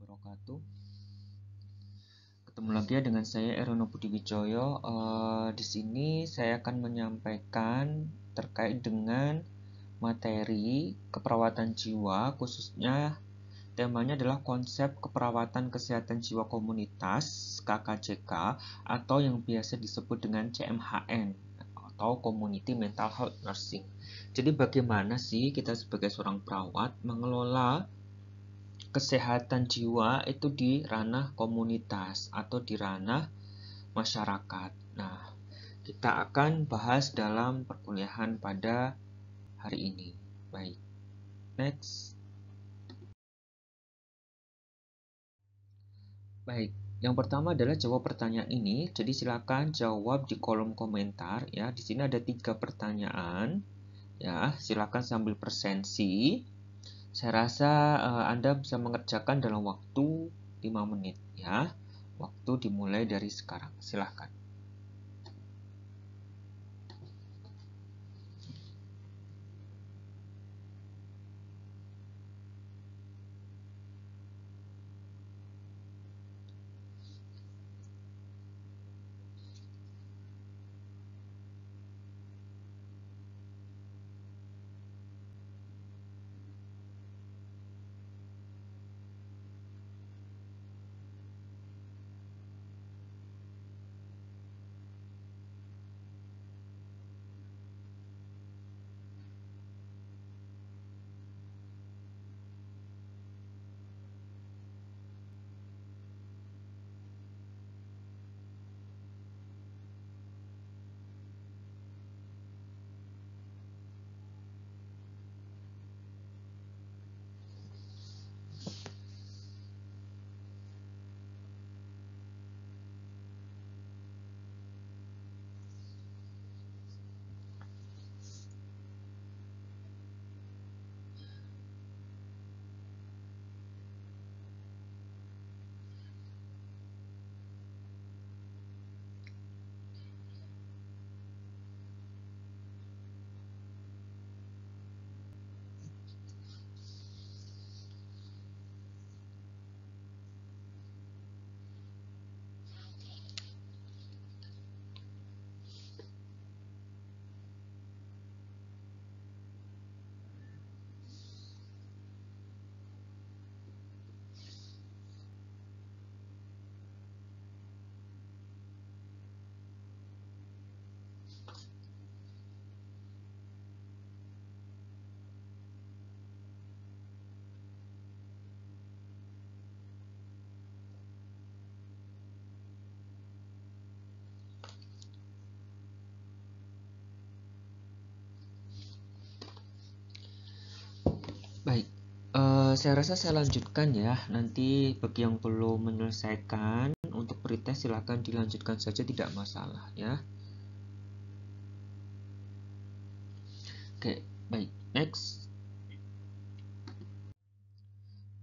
wabarakatuh. Ketemu lagi ya dengan saya Erono Budi Wijoyo. Di sini saya akan menyampaikan terkait dengan materi keperawatan jiwa, khususnya temanya adalah konsep keperawatan kesehatan jiwa komunitas (KKJK) atau yang biasa disebut dengan CMHN atau Community Mental Health Nursing. Jadi bagaimana sih kita sebagai seorang perawat mengelola kesehatan jiwa itu di ranah komunitas atau di ranah masyarakat. Nah, kita akan bahas dalam perkuliahan pada hari ini. Baik, next. Baik, yang pertama adalah jawab pertanyaan ini. Jadi silakan jawab di kolom komentar ya. Di sini ada 3 pertanyaan. Ya, silakan sambil presensi. Saya rasa Anda bisa mengerjakan dalam waktu 5 menit ya. Waktu dimulai dari sekarang. Silahkan. Baik, saya rasa saya lanjutkan ya. Nanti bagi yang belum menyelesaikan untuk pretest silahkan dilanjutkan saja, tidak masalah ya. Oke, baik, next.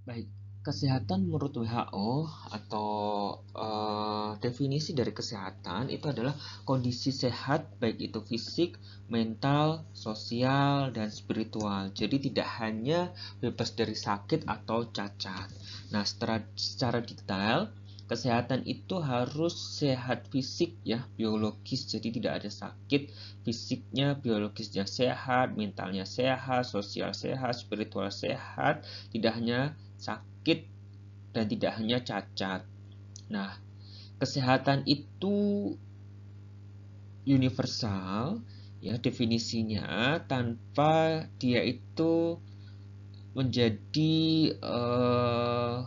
Baik, kesehatan menurut WHO atau definisi dari kesehatan itu adalah kondisi sehat baik itu fisik, mental, sosial, dan spiritual. Jadi tidak hanya bebas dari sakit atau cacat. Nah, secara detail, kesehatan itu harus sehat fisik ya, biologis. Jadi tidak ada sakit, fisiknya, biologisnya sehat, mentalnya sehat, sosial sehat, spiritual sehat. Tidak hanya sakit dan tidak hanya cacat. Nah, kesehatan itu universal ya definisinya, tanpa dia itu menjadi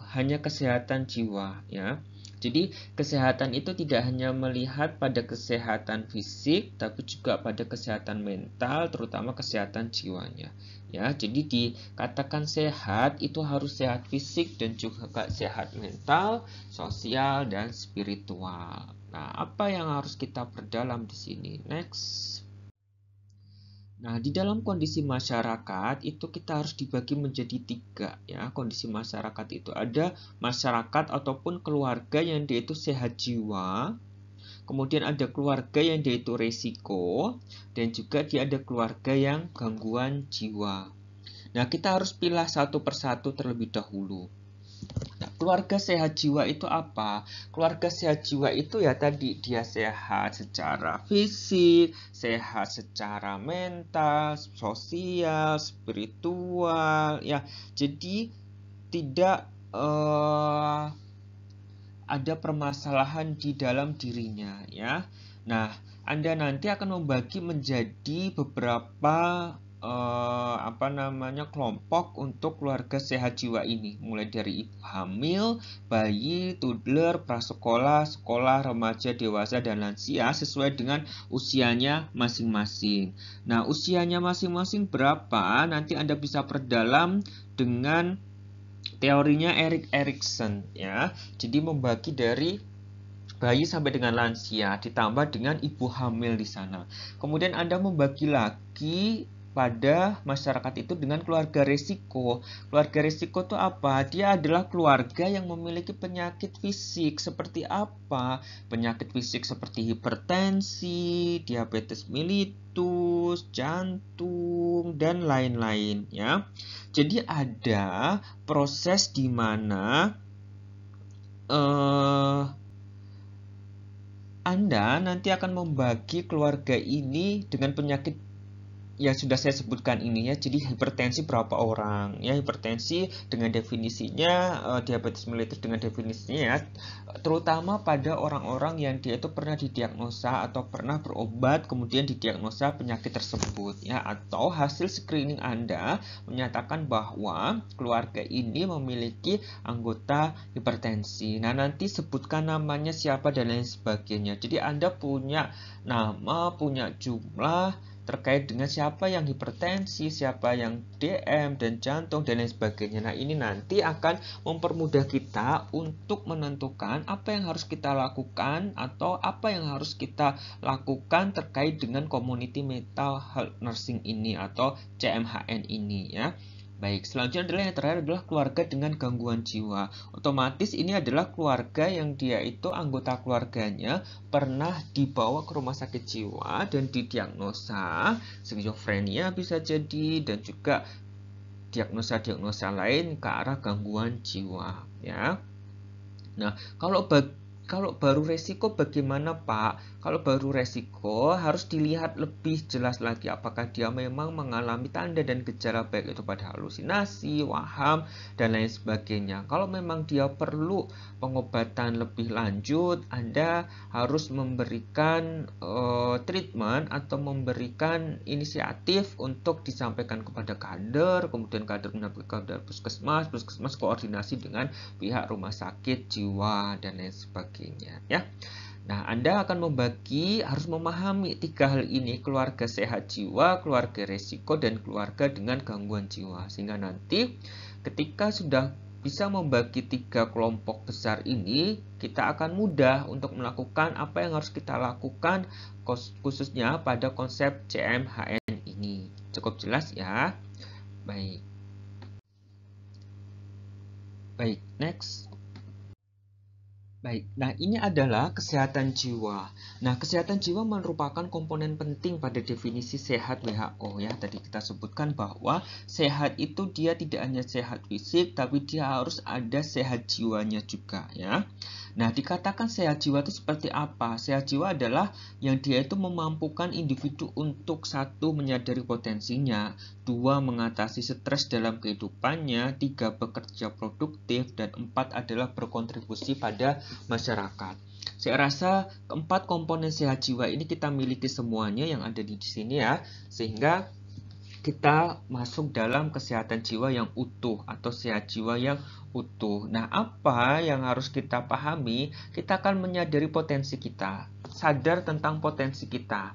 hanya kesehatan jiwa ya. Jadi kesehatan itu tidak hanya melihat pada kesehatan fisik, tapi juga pada kesehatan mental, terutama kesehatan jiwanya. Ya, jadi dikatakan sehat itu harus sehat fisik dan juga sehat mental, sosial, dan spiritual. Nah, apa yang harus kita perdalam di sini? Next. Nah, di dalam kondisi masyarakat itu kita harus dibagi menjadi 3 ya. Kondisi masyarakat itu ada masyarakat ataupun keluarga yang dia itu sehat jiwa. Kemudian ada keluarga yang dia itu resiko, dan juga dia ada keluarga yang gangguan jiwa. Nah, kita harus pilih satu persatu terlebih dahulu. Nah, Keluarga sehat jiwa itu apa? Keluarga sehat jiwa itu ya tadi dia sehat secara fisik, sehat secara mental, sosial, spiritual, ya. Jadi tidak ada permasalahan di dalam dirinya, ya. Nah, Anda nanti akan membagi menjadi beberapa kelompok untuk keluarga sehat jiwa ini, mulai dari ibu hamil, bayi, toddler, prasekolah, sekolah, remaja, dewasa, dan lansia sesuai dengan usianya masing-masing. Nah, usianya masing-masing berapa? Nanti Anda bisa perdalam dengan teorinya Erik Erikson, ya. Jadi membagi dari bayi sampai dengan lansia ditambah dengan ibu hamil di sana. Kemudian Anda membagi lagi pada masyarakat itu dengan keluarga risiko. Keluarga risiko itu apa? Dia adalah keluarga yang memiliki penyakit fisik seperti apa? Penyakit fisik seperti hipertensi, diabetes mellitus, jantung, dan lain-lain, ya. Jadi ada proses di mana Anda nanti akan membagi keluarga ini dengan penyakit yang sudah saya sebutkan ini, ya. Jadi hipertensi berapa orang, ya. Hipertensi dengan definisinya, diabetes mellitus dengan definisinya, ya, terutama pada orang-orang yang dia itu pernah didiagnosa atau pernah berobat kemudian didiagnosa penyakit tersebut, ya, atau hasil screening Anda menyatakan bahwa keluarga ini memiliki anggota hipertensi. Nah, nanti sebutkan namanya siapa dan lain sebagainya. Jadi Anda punya nama, punya jumlah terkait dengan siapa yang hipertensi, siapa yang DM dan jantung dan lain sebagainya. Nah, ini nanti akan mempermudah kita untuk menentukan apa yang harus kita lakukan atau apa yang harus kita lakukan terkait dengan community mental health nursing ini atau CMHN ini, ya. Baik, selanjutnya adalah yang terakhir adalah keluarga dengan gangguan jiwa. Otomatis ini adalah keluarga yang dia itu anggota keluarganya pernah dibawa ke rumah sakit jiwa dan didiagnosa skizofrenia bisa jadi, dan juga diagnosa-diagnosa lain ke arah gangguan jiwa, ya. Nah, kalau baru resiko bagaimana, Pak? Kalau baru resiko harus dilihat lebih jelas lagi apakah dia memang mengalami tanda dan gejala baik itu pada halusinasi, waham, dan lain sebagainya. Kalau memang dia perlu pengobatan lebih lanjut, Anda harus memberikan treatment atau memberikan inisiatif untuk disampaikan kepada kader, kemudian kader menyampaikan kepada puskesmas, puskesmas koordinasi dengan pihak rumah sakit jiwa dan lain sebagainya, ya. Nah, Anda akan harus memahami tiga hal ini: keluarga sehat jiwa, keluarga resiko, dan keluarga dengan gangguan jiwa. Sehingga nanti ketika sudah bisa membagi tiga kelompok besar ini, kita akan mudah untuk melakukan apa yang harus kita lakukan, khususnya pada konsep CMHN ini. Cukup jelas, ya? Baik. Baik, next. Baik, nah ini adalah kesehatan jiwa. Nah, kesehatan jiwa merupakan komponen penting pada definisi sehat WHO, ya. Tadi kita sebutkan bahwa sehat itu dia tidak hanya sehat fisik, tapi dia harus ada sehat jiwanya juga, ya. Nah, dikatakan sehat jiwa itu seperti apa? Sehat jiwa adalah yang dia itu memampukan individu untuk satu, menyadari potensinya, dua, mengatasi stres dalam kehidupannya, tiga, bekerja produktif, dan empat adalah berkontribusi pada masyarakat. Saya rasa keempat komponen sehat jiwa ini kita miliki semuanya yang ada di sini, ya, sehingga kita masuk dalam kesehatan jiwa yang utuh atau sehat jiwa yang utuh. Nah, apa yang harus kita pahami? Kita akan menyadari potensi kita, sadar tentang potensi kita,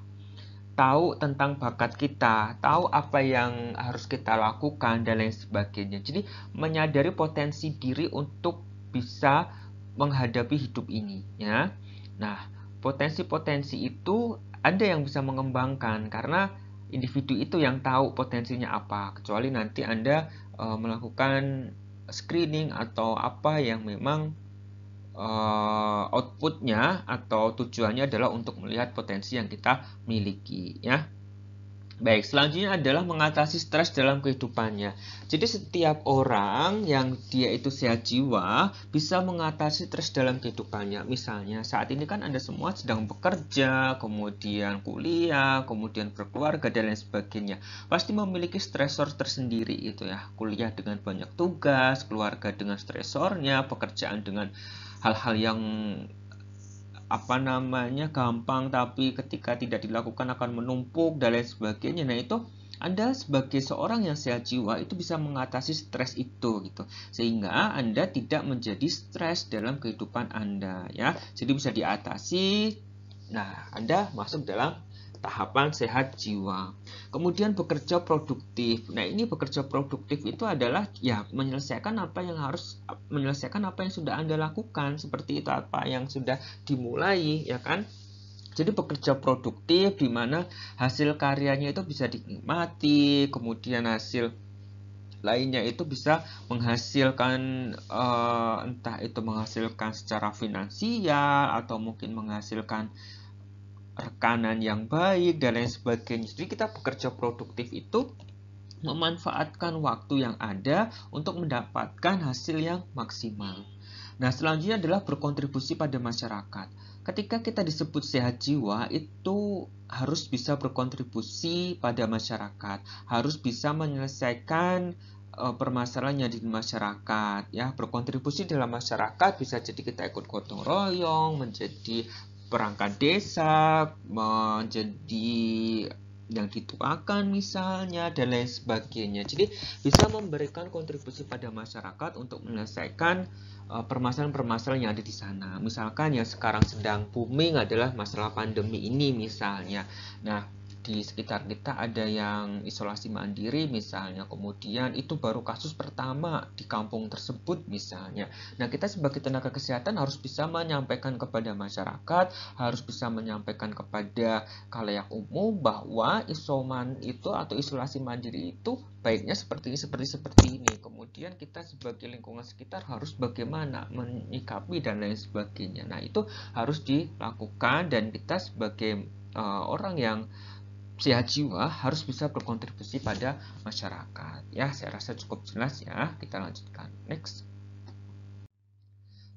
tahu tentang bakat kita, tahu apa yang harus kita lakukan, dan lain sebagainya. Jadi, menyadari potensi diri untuk bisa menghadapi hidup ini, ya. Nah, potensi-potensi itu ada yang bisa mengembangkan karena individu itu yang tahu potensinya apa, kecuali nanti Anda melakukan screening atau apa yang memang outputnya atau tujuannya adalah untuk melihat potensi yang kita miliki, ya. Baik, selanjutnya adalah mengatasi stres dalam kehidupannya. Jadi setiap orang yang dia itu sehat jiwa bisa mengatasi stres dalam kehidupannya. Misalnya saat ini kan Anda semua sedang bekerja, kemudian kuliah, kemudian berkeluarga dan lain sebagainya. Pasti memiliki stresor tersendiri itu ya. Kuliah dengan banyak tugas, keluarga dengan stresornya, pekerjaan dengan hal-hal yang gampang tapi ketika tidak dilakukan akan menumpuk dan lain sebagainya. Nah, itu Anda sebagai seorang yang sehat jiwa itu bisa mengatasi stres itu gitu. Sehingga Anda tidak menjadi stres dalam kehidupan Anda ya. Jadi bisa diatasi. Nah, Anda masuk dalam tahapan sehat jiwa. Kemudian bekerja produktif. Nah, ini bekerja produktif itu adalah ya menyelesaikan apa yang sudah Anda lakukan, seperti itu apa yang sudah dimulai, ya kan? Jadi bekerja produktif di mana hasil karyanya itu bisa dinikmati, kemudian hasil lainnya itu bisa menghasilkan entah itu menghasilkan secara finansial atau mungkin menghasilkan rekanan yang baik dan lain sebagainya. Jadi kita bekerja produktif itu memanfaatkan waktu yang ada untuk mendapatkan hasil yang maksimal. Nah, selanjutnya adalah berkontribusi pada masyarakat. Ketika kita disebut sehat jiwa, itu harus bisa berkontribusi pada masyarakat, harus bisa menyelesaikan permasalahan yang di masyarakat, ya. Berkontribusi dalam masyarakat bisa jadi kita ikut gotong royong, menjadi perangkat desa, menjadi yang dituakan misalnya dan lain sebagainya. Jadi bisa memberikan kontribusi pada masyarakat untuk menyelesaikan permasalahan-permasalahan yang ada di sana. Misalkan yang sekarang sedang booming adalah masalah pandemi ini misalnya. Nah, di sekitar kita ada yang isolasi mandiri misalnya, kemudian itu baru kasus pertama di kampung tersebut misalnya. Nah, kita sebagai tenaga kesehatan harus bisa menyampaikan kepada masyarakat, harus bisa menyampaikan kepada khalayak umum bahwa isoman itu atau isolasi mandiri itu baiknya seperti ini. Kemudian kita sebagai lingkungan sekitar harus bagaimana menyikapi dan lain sebagainya. Nah, itu harus dilakukan dan kita sebagai orang yang sehat jiwa harus bisa berkontribusi pada masyarakat. Ya, saya rasa cukup jelas ya. Kita lanjutkan. Next.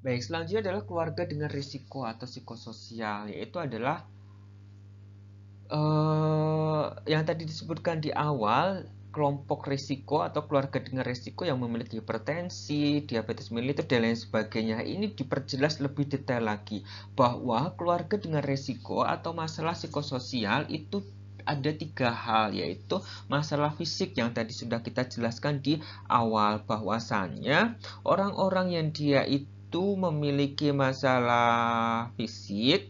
Baik, selanjutnya adalah keluarga dengan risiko atau psikososial, yaitu adalah yang tadi disebutkan di awal, kelompok risiko atau keluarga dengan risiko yang memiliki hipertensi, diabetes mellitus dan lain sebagainya. Ini diperjelas lebih detail lagi bahwa keluarga dengan risiko atau masalah psikososial itu ada 3 hal, yaitu masalah fisik yang tadi sudah kita jelaskan di awal, bahwasannya orang-orang yang dia itu memiliki masalah fisik,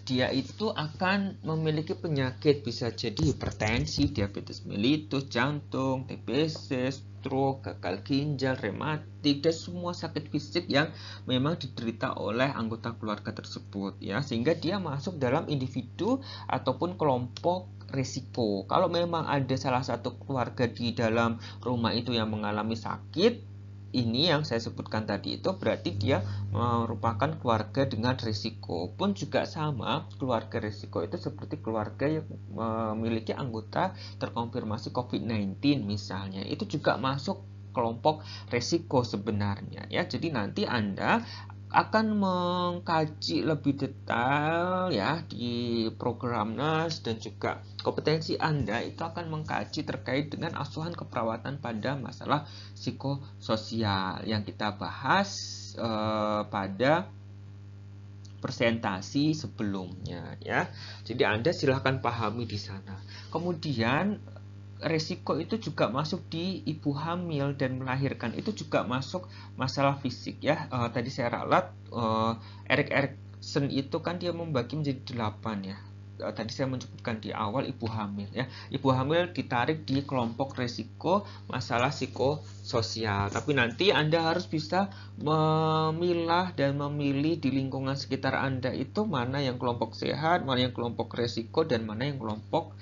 dia itu akan memiliki penyakit, bisa jadi hipertensi, diabetes mellitus, jantung, TBC, stroke, gagal ginjal, rematik, dan semua sakit fisik yang memang diderita oleh anggota keluarga tersebut ya, sehingga dia masuk dalam individu ataupun kelompok risiko. Kalau memang ada salah satu keluarga di dalam rumah itu yang mengalami sakit ini yang saya sebutkan tadi, itu berarti dia merupakan keluarga dengan risiko. Pun juga sama, keluarga risiko itu seperti keluarga yang memiliki anggota terkonfirmasi COVID-19 misalnya, itu juga masuk kelompok risiko sebenarnya ya. Jadi nanti Anda akan mengkaji lebih detail ya di program NAS, dan juga kompetensi Anda itu akan mengkaji terkait dengan asuhan keperawatan pada masalah psikososial yang kita bahas pada presentasi sebelumnya ya. Jadi Anda silahkan pahami di sana. Kemudian resiko itu juga masuk di ibu hamil dan melahirkan, itu juga masuk masalah fisik ya. Tadi saya ralat Erik Erikson itu kan dia membagi menjadi 8 ya. Tadi saya menyebutkan di awal ibu hamil ya. Ibu hamil ditarik di kelompok resiko masalah psikososial. Tapi nanti Anda harus bisa memilah dan memilih di lingkungan sekitar Anda itu mana yang kelompok sehat, mana yang kelompok resiko, dan mana yang kelompok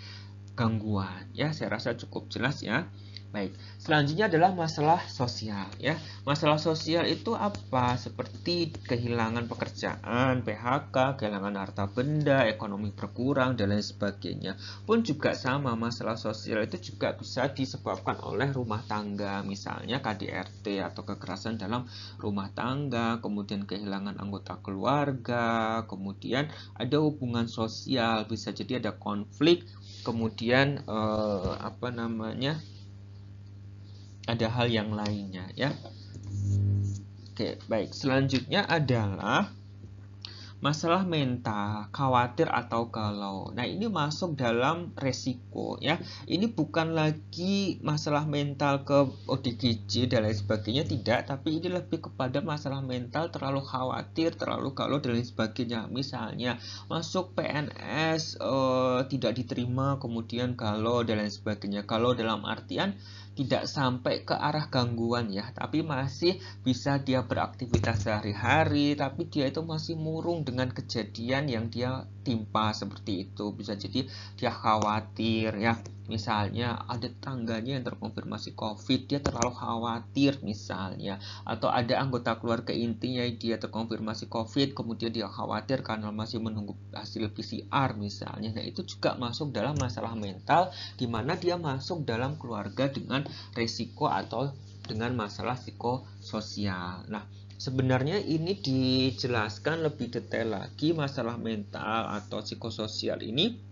gangguan ya. Saya rasa cukup jelas ya. Baik, selanjutnya adalah masalah sosial ya. Masalah sosial itu apa? Seperti kehilangan pekerjaan, PHK, kehilangan harta benda, ekonomi berkurang dan lain sebagainya. Pun juga sama, masalah sosial itu juga bisa disebabkan oleh rumah tangga, misalnya KDRT atau kekerasan dalam rumah tangga, kemudian kehilangan anggota keluarga, kemudian ada hubungan sosial, bisa jadi ada konflik, kemudian ada hal yang lainnya ya. Oke, baik. Selanjutnya adalah masalah mental, khawatir atau galau. Nah, ini masuk dalam resiko ya. Ini bukan lagi masalah mental ke ODGJ dan lain sebagainya, tidak, tapi ini lebih kepada masalah mental, terlalu khawatir, terlalu galau dan lain sebagainya. Misalnya masuk PNS tidak diterima, kemudian galau dan lain sebagainya. Galau dalam artian tidak sampai ke arah gangguan ya, tapi masih bisa dia beraktivitas sehari-hari, tapi dia itu masih murung dengan kejadian yang dia timpa seperti itu. Bisa jadi dia khawatir ya, misalnya ada tetangganya yang terkonfirmasi COVID, dia terlalu khawatir misalnya, atau ada anggota keluarga intinya dia terkonfirmasi COVID, kemudian dia khawatir karena masih menunggu hasil PCR misalnya. Nah, itu juga masuk dalam masalah mental, di mana dia masuk dalam keluarga dengan resiko atau dengan masalah psikososial. Nah, sebenarnya ini dijelaskan lebih detail lagi masalah mental atau psikososial ini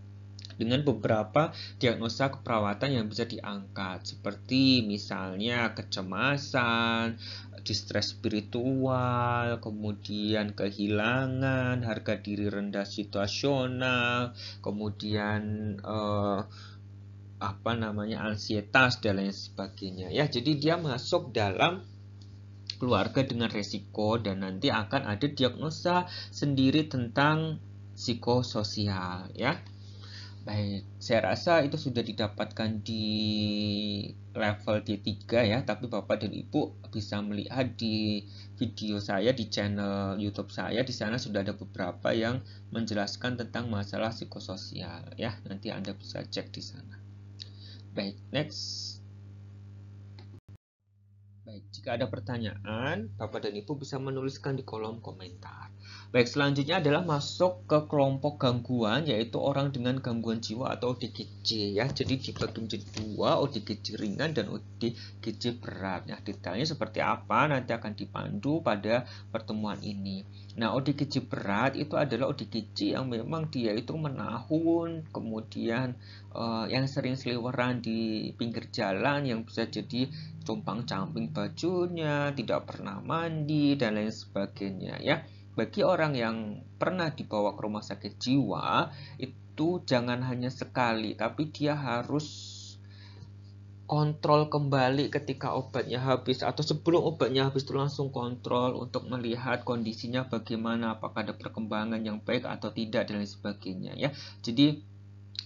dengan beberapa diagnosa keperawatan yang bisa diangkat, seperti misalnya kecemasan, distress spiritual, kemudian kehilangan, harga diri rendah situasional, kemudian ansietas dan lain sebagainya ya. Jadi dia masuk dalam keluarga dengan resiko dan nanti akan ada diagnosa sendiri tentang psikososial ya. Baik, saya rasa itu sudah didapatkan di level D3 ya, tapi Bapak dan Ibu bisa melihat di video saya di channel YouTube saya. Di sana sudah ada beberapa yang menjelaskan tentang masalah psikososial ya. Nanti Anda bisa cek di sana. Baik, next. Baik, jika ada pertanyaan, Bapak dan Ibu bisa menuliskan di kolom komentar. Baik, selanjutnya adalah masuk ke kelompok gangguan, yaitu orang dengan gangguan jiwa atau ODGJ ya. Jadi dibagi menjadi dua, ODGJ ringan dan ODGJ berat. Nah, detailnya seperti apa nanti akan dipandu pada pertemuan ini. Nah, ODGJ berat itu adalah ODGJ yang memang dia itu menahun, kemudian yang sering seliweran di pinggir jalan, yang bisa jadi compang-camping bajunya, tidak pernah mandi dan lain sebagainya ya. Bagi orang yang pernah dibawa ke rumah sakit jiwa, itu jangan hanya sekali, tapi dia harus kontrol kembali ketika obatnya habis, atau sebelum obatnya habis itu langsung kontrol untuk melihat kondisinya bagaimana, apakah ada perkembangan yang baik atau tidak dan lain sebagainya ya. Jadi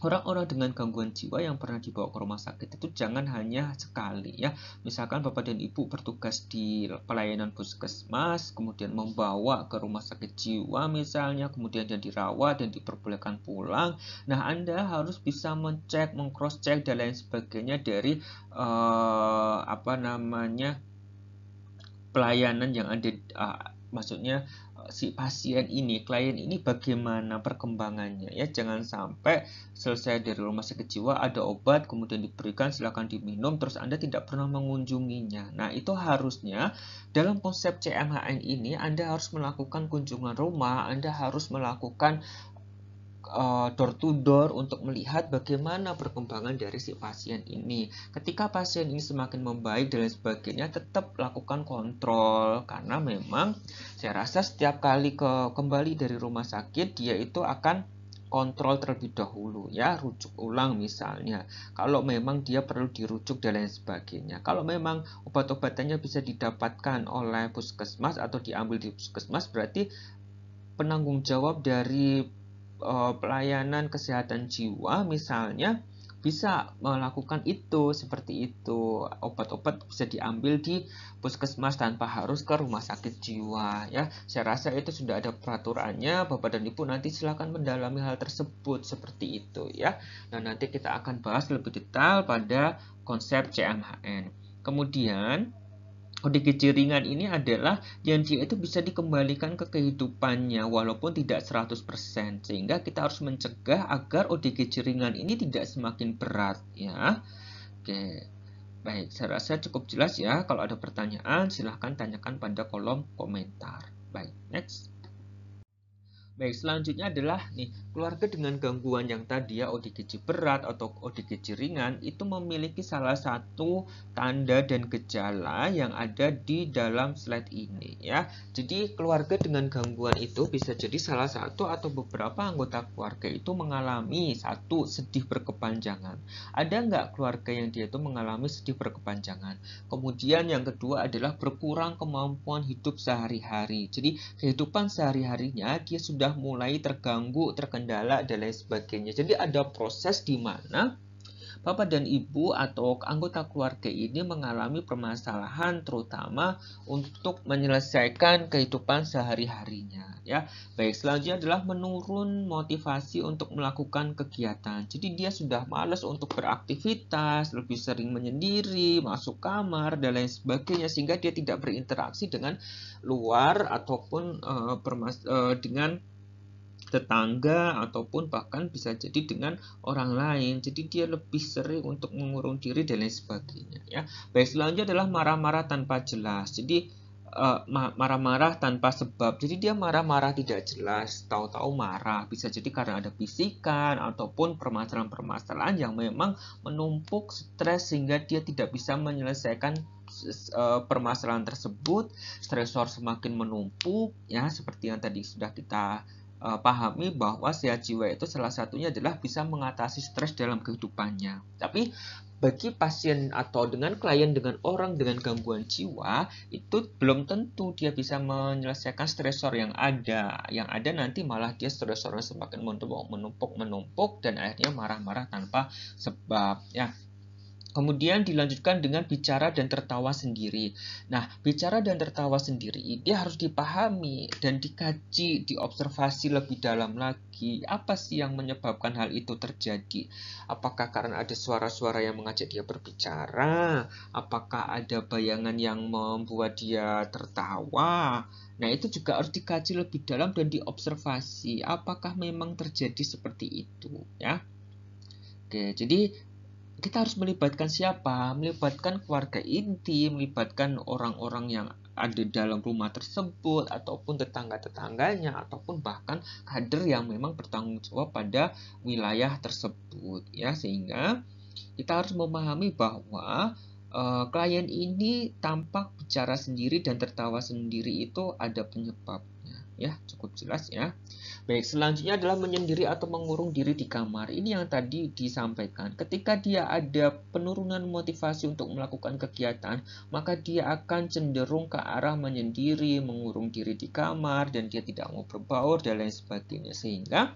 orang-orang dengan gangguan jiwa yang pernah dibawa ke rumah sakit itu jangan hanya sekali ya. Misalkan Bapak dan Ibu bertugas di pelayanan puskesmas, kemudian membawa ke rumah sakit jiwa misalnya, kemudian dia dirawat dan diperbolehkan pulang. Nah, Anda harus bisa mengcek, mengcross-check dan lain sebagainya dari pelayanan yang ada, maksudnya si pasien ini, klien ini bagaimana perkembangannya ya. Jangan sampai selesai dari rumah sakit jiwa ada obat kemudian diberikan silakan diminum terus Anda tidak pernah mengunjunginya. Nah, itu harusnya dalam konsep CMHN ini Anda harus melakukan kunjungan rumah, Anda harus melakukan door to door untuk melihat bagaimana perkembangan dari si pasien ini. Ketika pasien ini semakin membaik dan lain sebagainya, tetap lakukan kontrol, karena memang saya rasa setiap kali kembali dari rumah sakit dia itu akan kontrol terlebih dahulu ya, rujuk ulang misalnya, kalau memang dia perlu dirujuk dan lain sebagainya. Kalau memang obat-obatannya bisa didapatkan oleh puskesmas atau diambil di puskesmas, berarti penanggung jawab dari pelayanan kesehatan jiwa misalnya bisa melakukan itu seperti itu. Obat-obat bisa diambil di puskesmas tanpa harus ke rumah sakit jiwa ya. Saya rasa itu sudah ada peraturannya. Bapak dan Ibu nanti silakan mendalami hal tersebut seperti itu ya. Nah, nanti kita akan bahas lebih detail pada konsep CMHN. Kemudian ODGJ ringan ini adalah yang dia itu bisa dikembalikan ke kehidupannya walaupun tidak 100%, sehingga kita harus mencegah agar ODGJ ringan ini tidak semakin berat ya. Oke. Baik, saya rasa cukup jelas ya. Kalau ada pertanyaan silahkan tanyakan pada kolom komentar. Baik, next. Baik, selanjutnya adalah nih, keluarga dengan gangguan yang tadi ya, ODGJ berat atau ODGJ ringan itu memiliki salah satu tanda dan gejala yang ada di dalam slide ini ya. Jadi keluarga dengan gangguan itu bisa jadi salah satu atau beberapa anggota keluarga itu mengalami satu, sedih berkepanjangan. Ada nggak keluarga yang dia itu mengalami sedih berkepanjangan? Kemudian yang kedua adalah berkurang kemampuan hidup sehari-hari. Jadi kehidupan sehari-harinya dia sudah mulai terganggu, terkendala, dan lain sebagainya. Jadi ada proses di mana Bapak dan Ibu atau anggota keluarga ini mengalami permasalahan terutama untuk menyelesaikan kehidupan sehari-harinya ya. Baik, selanjutnya adalah menurun motivasi untuk melakukan kegiatan. Jadi dia sudah malas untuk beraktivitas, lebih sering menyendiri, masuk kamar dan lain sebagainya sehingga dia tidak berinteraksi dengan luar ataupun dengan tetangga ataupun bahkan bisa jadi dengan orang lain. Jadi dia lebih sering untuk mengurung diri dan lain sebagainya ya. Baik, selanjutnya adalah marah-marah tanpa jelas. Jadi marah-marah tanpa sebab. Jadi dia marah-marah tidak jelas, tahu-tahu marah. Bisa jadi karena ada bisikan ataupun permasalahan-permasalahan yang memang menumpuk stres sehingga dia tidak bisa menyelesaikan permasalahan tersebut. Stresor semakin menumpuk ya, seperti yang tadi sudah kita pahami bahwa sehat jiwa itu salah satunya adalah bisa mengatasi stres dalam kehidupannya. Tapi bagi pasien atau dengan klien dengan orang dengan gangguan jiwa itu belum tentu dia bisa menyelesaikan stresor yang ada. Yang ada nanti malah dia stresornya semakin menumpuk dan akhirnya marah-marah tanpa sebab ya. Kemudian dilanjutkan dengan bicara dan tertawa sendiri. Nah, bicara dan tertawa sendiri dia harus dipahami dan dikaji, diobservasi lebih dalam lagi. Apa sih yang menyebabkan hal itu terjadi? Apakah karena ada suara-suara yang mengajak dia berbicara? Apakah ada bayangan yang membuat dia tertawa? Nah, itu juga harus dikaji lebih dalam dan diobservasi. Apakah memang terjadi seperti itu? Ya. Oke, jadi kita harus melibatkan siapa? Melibatkan keluarga inti, melibatkan orang-orang yang ada dalam rumah tersebut, ataupun tetangga-tetangganya, ataupun bahkan kader yang memang bertanggung jawab pada wilayah tersebut. Ya, sehingga kita harus memahami bahwa klien ini tampak bicara sendiri dan tertawa sendiri itu ada penyebabnya. Ya, cukup jelas ya. Baik, selanjutnya adalah menyendiri atau mengurung diri di kamar. Ini yang tadi disampaikan. Ketika dia ada penurunan motivasi untuk melakukan kegiatan, maka dia akan cenderung ke arah menyendiri, mengurung diri di kamar, dan dia tidak mau berbaur, dan lain sebagainya. Sehingga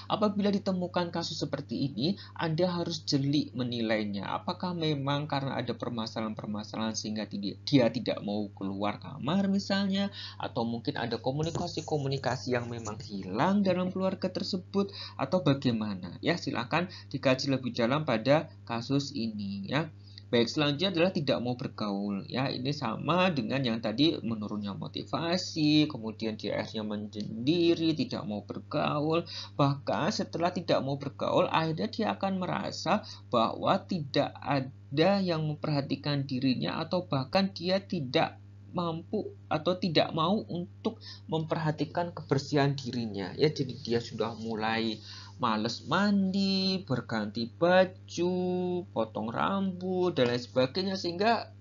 apabila ditemukan kasus seperti ini, Anda harus jeli menilainya. Apakah memang karena ada permasalahan-permasalahan sehingga dia tidak mau keluar kamar misalnya, atau mungkin ada komunikasi-komunikasi yang memang hilang dalam keluarga tersebut, atau bagaimana? Ya, silakan dikaji lebih dalam pada kasus ini ya. Baik, selanjutnya adalah tidak mau bergaul. Ya, ini sama dengan yang tadi menurunnya motivasi, kemudian dia akhirnya menyendiri, tidak mau bergaul. Bahkan setelah tidak mau bergaul, akhirnya dia akan merasa bahwa tidak ada yang memperhatikan dirinya atau bahkan dia tidak mampu atau tidak mau untuk memperhatikan kebersihan dirinya. Ya, jadi dia sudah mulai males mandi, berganti baju, potong rambut, dan lain sebagainya sehingga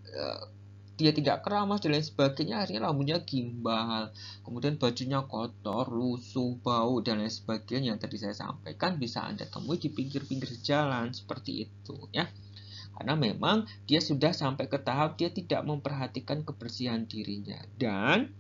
dia tidak keramas dan lain sebagainya, akhirnya rambutnya gimbal, kemudian bajunya kotor, lusuh, bau, dan lain sebagainya yang tadi saya sampaikan bisa Anda temui di pinggir-pinggir jalan seperti itu ya. Karena memang dia sudah sampai ke tahap dia tidak memperhatikan kebersihan dirinya. Dan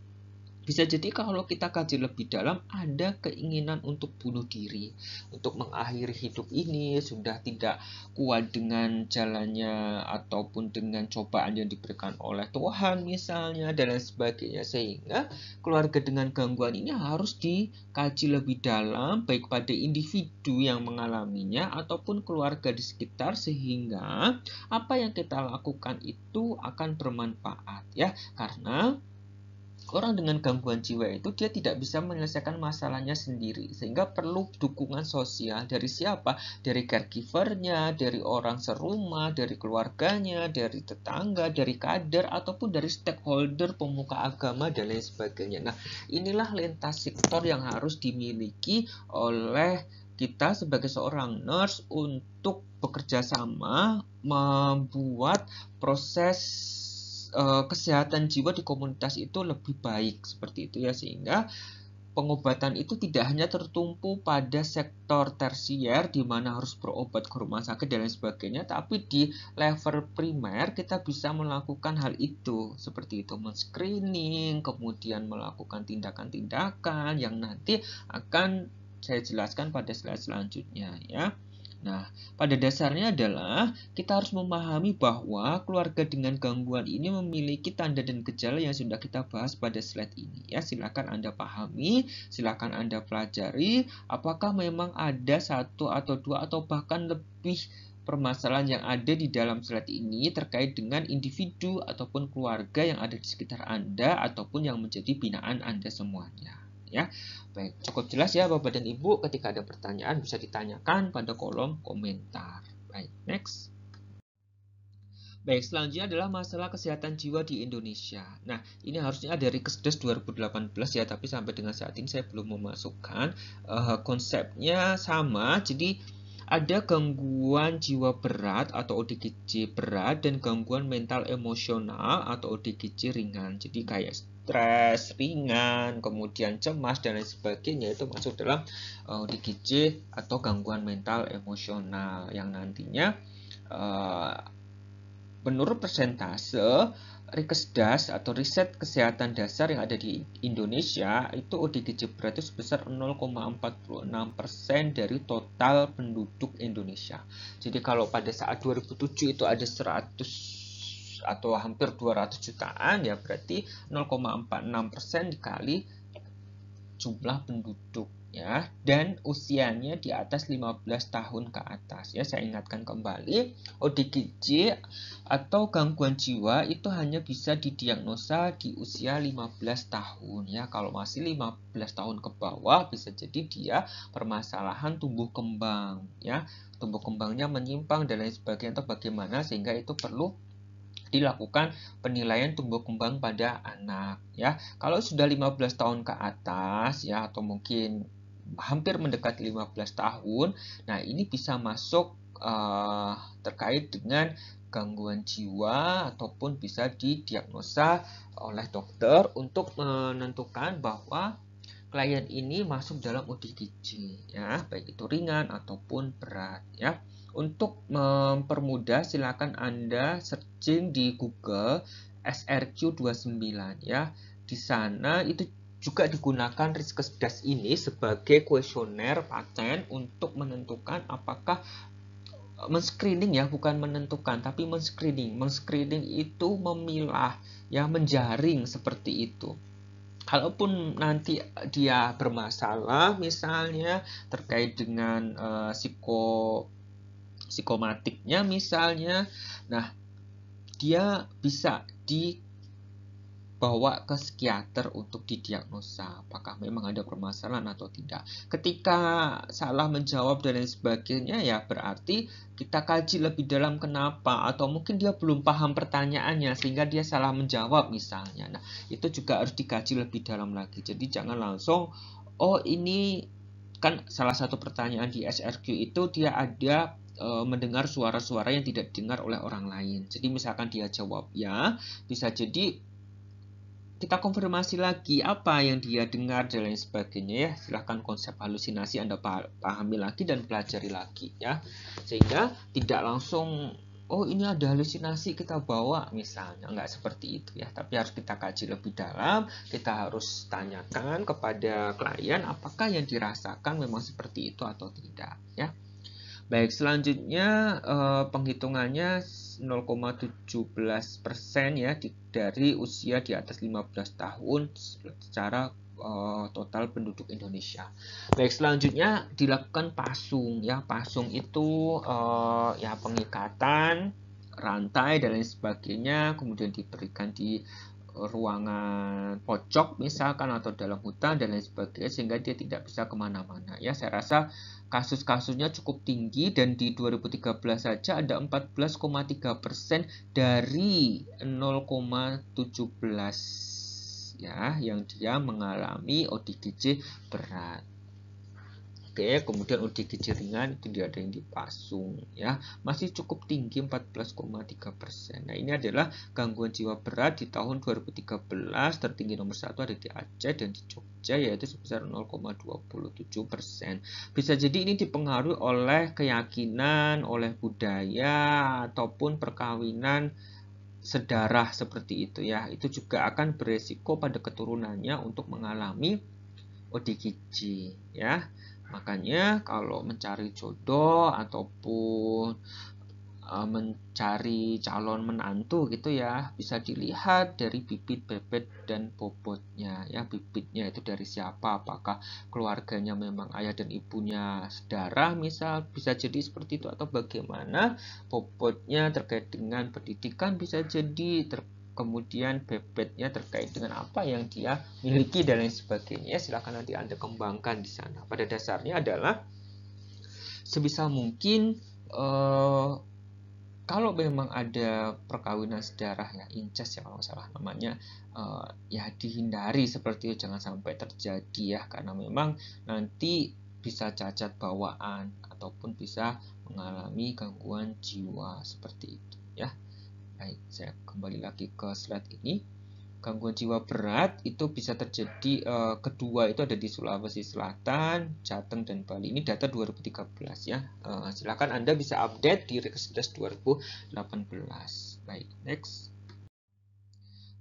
Bisa jadi kalau kita kaji lebih dalam ada keinginan untuk bunuh diri, untuk mengakhiri hidup ini sudah tidak kuat dengan jalannya ataupun dengan cobaan yang diberikan oleh Tuhan misalnya dan lain sebagainya, sehingga keluarga dengan gangguan ini harus dikaji lebih dalam baik pada individu yang mengalaminya ataupun keluarga di sekitar, sehingga apa yang kita lakukan itu akan bermanfaat ya, karena orang dengan gangguan jiwa itu dia tidak bisa menyelesaikan masalahnya sendiri, sehingga perlu dukungan sosial dari siapa? Dari caregivernya, dari orang serumah, dari keluarganya, dari tetangga, dari kader, ataupun dari stakeholder, pemuka agama, dan lain sebagainya. Nah, inilah lintas sektor yang harus dimiliki oleh kita sebagai seorang nurse untuk bekerja sama membuat proses kesehatan jiwa di komunitas itu lebih baik seperti itu ya, sehingga pengobatan itu tidak hanya tertumpu pada sektor tersier di mana harus berobat ke rumah sakit dan lain sebagainya, tapi di level primer kita bisa melakukan hal itu seperti itu, men-screening, kemudian melakukan tindakan-tindakan yang nanti akan saya jelaskan pada slide selanjutnya ya. Nah, pada dasarnya adalah kita harus memahami bahwa keluarga dengan gangguan ini memiliki tanda dan gejala yang sudah kita bahas pada slide ini. Ya, silakan Anda pahami, silakan Anda pelajari apakah memang ada satu atau dua atau bahkan lebih permasalahan yang ada di dalam slide ini terkait dengan individu ataupun keluarga yang ada di sekitar Anda ataupun yang menjadi binaan Anda semuanya. Ya, baik, cukup jelas ya Bapak dan Ibu. Ketika ada pertanyaan bisa ditanyakan pada kolom komentar. Baik, next. Baik, selanjutnya adalah masalah kesehatan jiwa di Indonesia. Nah, ini harusnya dari Kesdes 2018 ya, tapi sampai dengan saat ini saya belum memasukkan. Konsepnya sama, jadi ada gangguan jiwa berat atau ODGJ berat dan gangguan mental emosional atau ODGJ ringan. Jadi kayak stres ringan, kemudian cemas dan lain sebagainya itu masuk dalam ODGJ atau gangguan mental emosional yang nantinya menurut persentase Rikesdas atau riset kesehatan dasar yang ada di Indonesia itu ODGJ berat itu sebesar 0,46% dari total penduduk Indonesia. Jadi kalau pada saat 2007 itu ada 100 atau hampir 200 jutaan ya, berarti 0,46% dikali jumlah penduduk ya, dan usianya di atas 15 tahun ke atas ya. Saya ingatkan kembali, ODGJ atau gangguan jiwa itu hanya bisa didiagnosa di usia 15 tahun ya. Kalau masih 15 tahun ke bawah bisa jadi dia permasalahan tumbuh kembang ya, tumbuh kembangnya menyimpang dan lain sebagainya atau bagaimana, sehingga itu perlu dilakukan penilaian tumbuh kembang pada anak ya. Kalau sudah 15 tahun ke atas ya, atau mungkin hampir mendekati 15 tahun, nah ini bisa masuk terkait dengan gangguan jiwa ataupun bisa didiagnosa oleh dokter untuk menentukan bahwa klien ini masuk dalam ODGJ ya, baik itu ringan ataupun berat ya. Untuk mempermudah silakan Anda searching di Google SRQ29 ya. Di sana itu juga digunakan Rikesdas ini sebagai kuesioner paten untuk menentukan apakah men-screening ya, bukan menentukan tapi men-screening. Men-screening itu memilah ya, menjaring seperti itu. Kalaupun nanti dia bermasalah misalnya terkait dengan psikomatiknya misalnya, nah dia bisa dibawa ke psikiater untuk didiagnosa apakah memang ada permasalahan atau tidak. Ketika salah menjawab dan lain sebagainya ya berarti kita kaji lebih dalam kenapa, atau mungkin dia belum paham pertanyaannya sehingga dia salah menjawab misalnya. Nah, itu juga harus dikaji lebih dalam lagi. Jadi jangan langsung oh ini kan salah satu pertanyaan di SRQ itu dia ada mendengar suara-suara yang tidak didengar oleh orang lain. Jadi misalkan dia jawab ya, bisa jadi kita konfirmasi lagi apa yang dia dengar dan lain sebagainya ya. Silahkan konsep halusinasi Anda pahami lagi dan pelajari lagi ya, sehingga tidak langsung oh ini ada halusinasi kita bawa misalnya, nggak seperti itu ya, tapi harus kita kaji lebih dalam, kita harus tanyakan kepada klien apakah yang dirasakan memang seperti itu atau tidak ya. Baik, selanjutnya penghitungannya 0,17% ya dari usia di atas 15 tahun secara total penduduk Indonesia. Baik, selanjutnya dilakukan pasung ya. Pasung itu ya pengikatan rantai dan lain sebagainya, kemudian diberikan di ruangan pojok misalkan atau dalam hutan dan lain sebagainya sehingga dia tidak bisa kemana-mana ya. Saya rasa kasus-kasusnya cukup tinggi dan di 2013 saja ada 14,3% dari 0,17 ya yang dia mengalami ODGJ berat. Oke, kemudian ODGJ ringan itu dia ada yang dipasung ya, masih cukup tinggi 14,3%. Nah, ini adalah gangguan jiwa berat di tahun 2013, tertinggi nomor 1 ada di Aceh dan di Jogja yaitu sebesar 0,27%. Bisa jadi ini dipengaruhi oleh keyakinan, oleh budaya ataupun perkawinan sedarah seperti itu ya. Itu juga akan beresiko pada keturunannya untuk mengalami ODGJ ya. Makanya kalau mencari jodoh ataupun mencari calon menantu gitu ya, bisa dilihat dari bibit, bebet, dan bobotnya ya. Bibitnya itu dari siapa, apakah keluarganya memang ayah dan ibunya sedarah misal, bisa jadi seperti itu, atau bagaimana bobotnya terkait dengan pendidikan, bisa jadi kemudian bebetnya terkait dengan apa yang dia miliki dan lain sebagainya. Silahkan nanti Anda kembangkan di sana. Pada dasarnya adalah sebisa mungkin kalau memang ada perkawinan sedarah ya, incest ya kalau nggak salah namanya, ya dihindari seperti itu, jangan sampai terjadi ya, karena memang nanti bisa cacat bawaan ataupun bisa mengalami gangguan jiwa seperti itu ya. Baik, saya kembali lagi ke slide ini. Gangguan jiwa berat itu bisa terjadi, kedua itu ada di Sulawesi Selatan, Jateng, dan Bali. Ini data 2013 ya. Silakan Anda bisa update di Rekesdas 2018. Baik, next.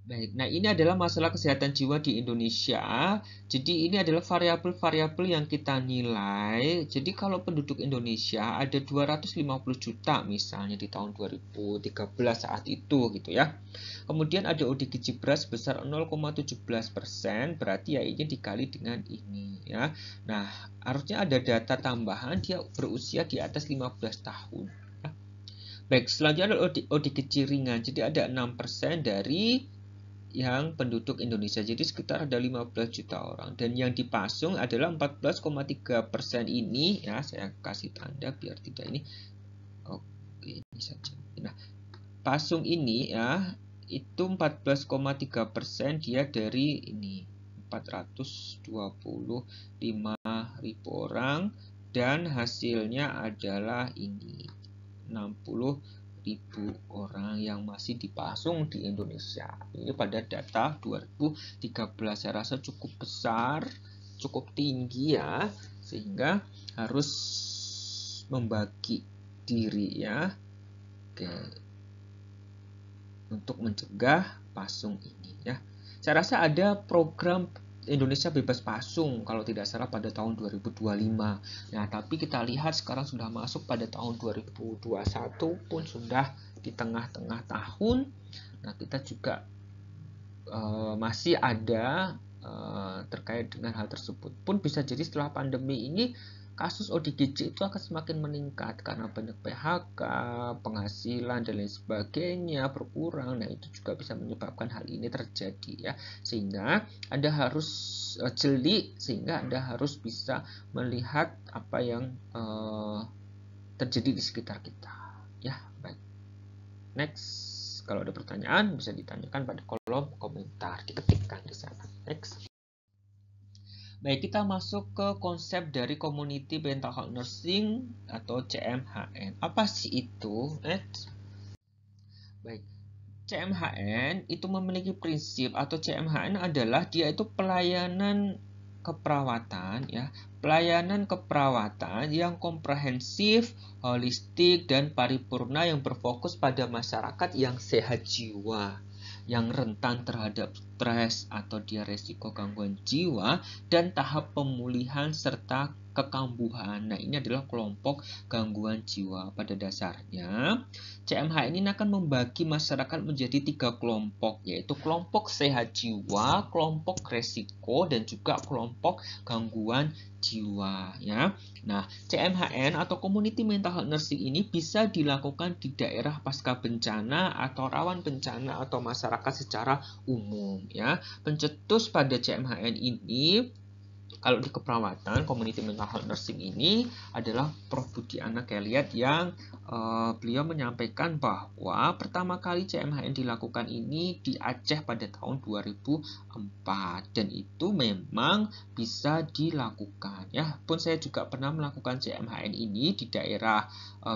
Baik, nah ini adalah masalah kesehatan jiwa di Indonesia. Jadi ini adalah variabel-variabel yang kita nilai. Jadi kalau penduduk Indonesia ada 250 juta misalnya di tahun 2013 saat itu gitu ya. Kemudian ada ODGJ berat sebesar 0,17%, berarti ya ini dikali dengan ini ya. Nah, harusnya ada data tambahan dia berusia di atas 15 tahun. Baik, selanjutnya adalah ODGJ ringan. Jadi ada 6% dari yang penduduk Indonesia, jadi sekitar ada 15 juta orang, dan yang dipasung adalah 14,3% ini ya, saya kasih tanda biar tidak ini. Oke, ini saja. Nah, pasung ini ya itu 14,3% dia dari ini 425.000 orang, dan hasilnya adalah ini 60.000 orang yang masih dipasung di Indonesia. Ini pada data 2013, saya rasa cukup besar, cukup tinggi ya, sehingga harus membagi diri ya. Oke, untuk mencegah pasung ini ya. Saya rasa ada program Indonesia bebas pasung kalau tidak salah pada tahun 2025. Nah, tapi kita lihat sekarang sudah masuk pada tahun 2021 pun sudah di tengah-tengah tahun. Nah, kita juga masih ada terkait dengan hal tersebut. Pun bisa jadi setelah pandemi ini kasus ODGJ itu akan semakin meningkat karena banyak PHK, penghasilan dan lain sebagainya berkurang. Nah, itu juga bisa menyebabkan hal ini terjadi ya. Sehingga Anda harus jeli, sehingga Anda harus bisa melihat apa yang terjadi di sekitar kita. Ya, baik. Next, kalau ada pertanyaan bisa ditanyakan pada kolom komentar, diketikkan di sana. Next. Baik, kita masuk ke konsep dari Community Mental Health Nursing atau CMHN. Apa sih itu? Baik, CMHN itu memiliki prinsip, atau CMHN adalah dia itu pelayanan keperawatan ya, pelayanan keperawatan yang komprehensif, holistik, dan paripurna yang berfokus pada masyarakat yang sehat jiwa, yang rentan terhadap stres atau dia resiko gangguan jiwa, dan tahap pemulihan serta kekambuhan. Nah, ini adalah kelompok gangguan jiwa. Pada dasarnya, CMH ini akan membagi masyarakat menjadi 3 kelompok, yaitu kelompok sehat jiwa, kelompok resiko, dan juga kelompok gangguan jiwa ya. Nah, CMHN atau Community Mental Health Nursing ini bisa dilakukan di daerah pasca bencana atau rawan bencana atau masyarakat secara umum ya. Pencetus pada CMHN ini kalau di keperawatan Community Mental Health Nursing ini adalah Prof. Budi Anak Elliot yang beliau menyampaikan bahwa pertama kali CMHN dilakukan ini di Aceh pada tahun 2004 dan itu memang bisa dilakukan ya. Pun saya juga pernah melakukan CMHN ini di daerah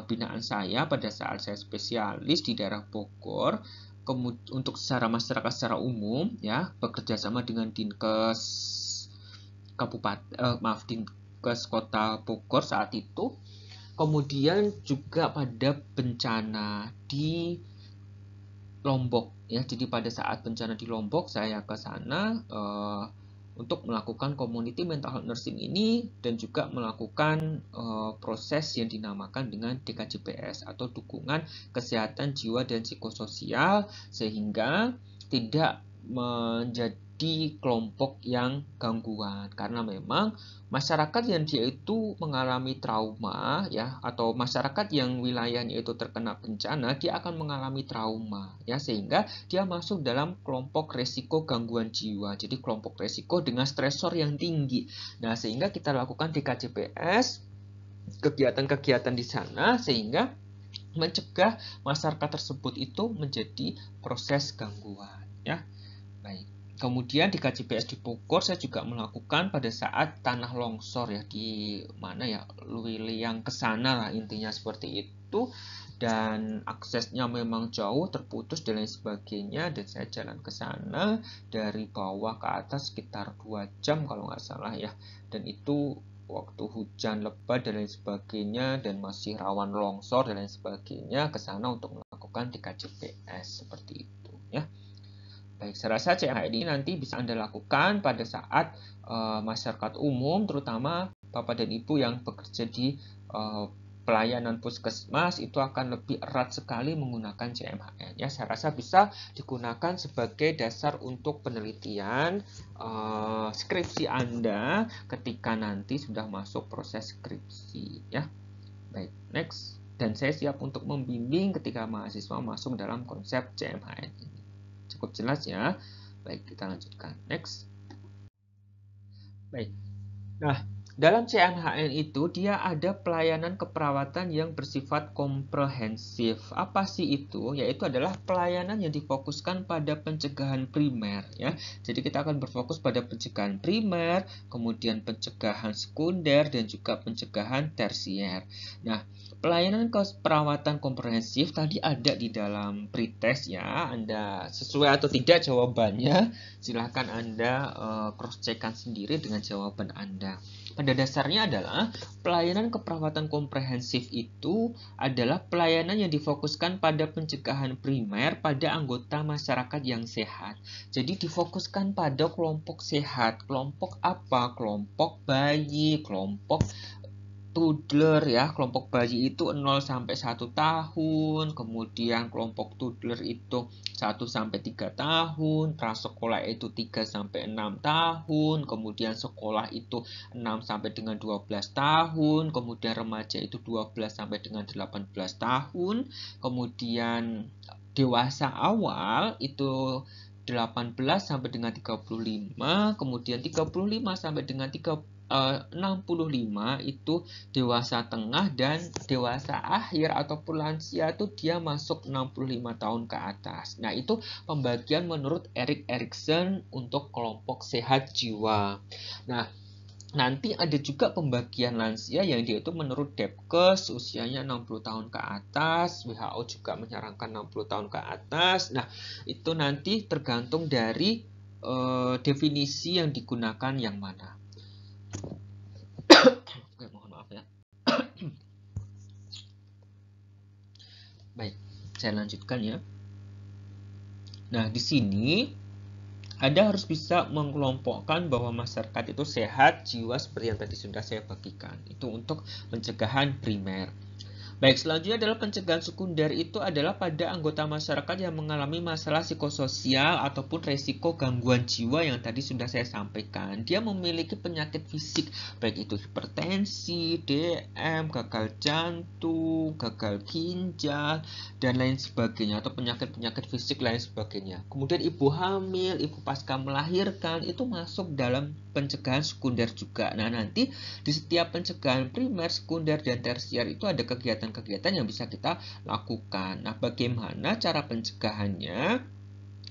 binaan saya pada saat saya spesialis di daerah Bogor. Untuk secara masyarakat secara umum ya, bekerja sama dengan Dinkes Dinkes Kota Bogor saat itu. Kemudian juga pada bencana di Lombok ya. Jadi pada saat bencana di Lombok saya ke sana untuk melakukan community mental health nursing ini dan juga melakukan proses yang dinamakan dengan DKJPS atau dukungan kesehatan jiwa dan psikososial sehingga tidak menjadi kelompok yang gangguan, karena memang masyarakat yang dia itu mengalami trauma ya, atau masyarakat yang wilayahnya itu terkena bencana, dia akan mengalami trauma ya, sehingga dia masuk dalam kelompok resiko gangguan jiwa. Jadi kelompok resiko dengan stresor yang tinggi. Nah, sehingga kita lakukan DKJPS, kegiatan-kegiatan di sana sehingga mencegah masyarakat tersebut itu menjadi proses gangguan ya. Baik. Kemudian di KJPS di Bogor saya juga melakukan pada saat tanah longsor ya, di mana ya, Luiliang ke sana lah intinya seperti itu, dan aksesnya memang jauh, terputus dan lain sebagainya, dan saya jalan ke sana dari bawah ke atas sekitar 2 jam kalau nggak salah ya, dan itu waktu hujan lebat dan lain sebagainya dan masih rawan longsor dan lain sebagainya, ke sana untuk melakukan di KJPS seperti itu ya. Baik, saya rasa CMH ini nanti bisa Anda lakukan pada saat masyarakat umum, terutama Bapak dan Ibu yang bekerja di pelayanan puskesmas, itu akan lebih erat sekali menggunakan CMHN. Ya, saya rasa bisa digunakan sebagai dasar untuk penelitian skripsi Anda ketika nanti sudah masuk proses skripsi. Ya, baik, next. Dan saya siap untuk membimbing ketika mahasiswa masuk dalam konsep CMHN ini. Cukup jelas ya. Baik, kita lanjutkan. Next. Baik. Nah, dalam CMHN itu dia ada pelayanan keperawatan yang bersifat komprehensif. Apa sih itu? Yaitu adalah pelayanan yang difokuskan pada pencegahan primer ya. Jadi kita akan berfokus pada pencegahan primer, kemudian pencegahan sekunder dan juga pencegahan tersier. Nah, pelayanan keperawatan komprehensif tadi ada di dalam pretest ya. Anda sesuai atau tidak jawabannya, silahkan Anda cross-check-kan sendiri dengan jawaban Anda. Pada dasarnya adalah pelayanan keperawatan komprehensif itu adalah pelayanan yang difokuskan pada pencegahan primer pada anggota masyarakat yang sehat. Jadi difokuskan pada kelompok sehat. Kelompok apa? Kelompok bayi, kelompok toddler ya. Kelompok bayi itu 0 sampai 1 tahun, kemudian kelompok toddler itu 1 sampai 3 tahun, prasekolah itu 3 sampai 6 tahun, kemudian sekolah itu 6 sampai dengan 12 tahun, kemudian remaja itu 12 sampai dengan 18 tahun, kemudian dewasa awal itu 18 sampai dengan 35, kemudian 35 sampai dengan 65 itu dewasa tengah, dan dewasa akhir ataupun lansia itu dia masuk 65 tahun ke atas. Nah, itu pembagian menurut Erik Erikson untuk kelompok sehat jiwa. Nah, nanti ada juga pembagian lansia yang dia itu menurut Depkes usianya 60 tahun ke atas, WHO juga menyarankan 60 tahun ke atas. Nah, itu nanti tergantung dari definisi yang digunakan yang mana. Saya lanjutkan ya. Nah, di sini Anda harus bisa mengelompokkan bahwa masyarakat itu sehat jiwa seperti yang tadi sudah saya bagikan. Itu untuk pencegahan primer. Baik, selanjutnya adalah pencegahan sekunder. Itu adalah pada anggota masyarakat yang mengalami masalah psikososial ataupun resiko gangguan jiwa yang tadi sudah saya sampaikan. Dia memiliki penyakit fisik, baik itu hipertensi, DM, gagal jantung, gagal ginjal, dan lain sebagainya, atau penyakit-penyakit fisik lain sebagainya. Kemudian ibu hamil, ibu pasca melahirkan, itu masuk dalam pencegahan sekunder juga. Nah, nanti di setiap pencegahan primer, sekunder, dan tersier itu ada kegiatan-kegiatan yang bisa kita lakukan. Nah, bagaimana cara pencegahannya?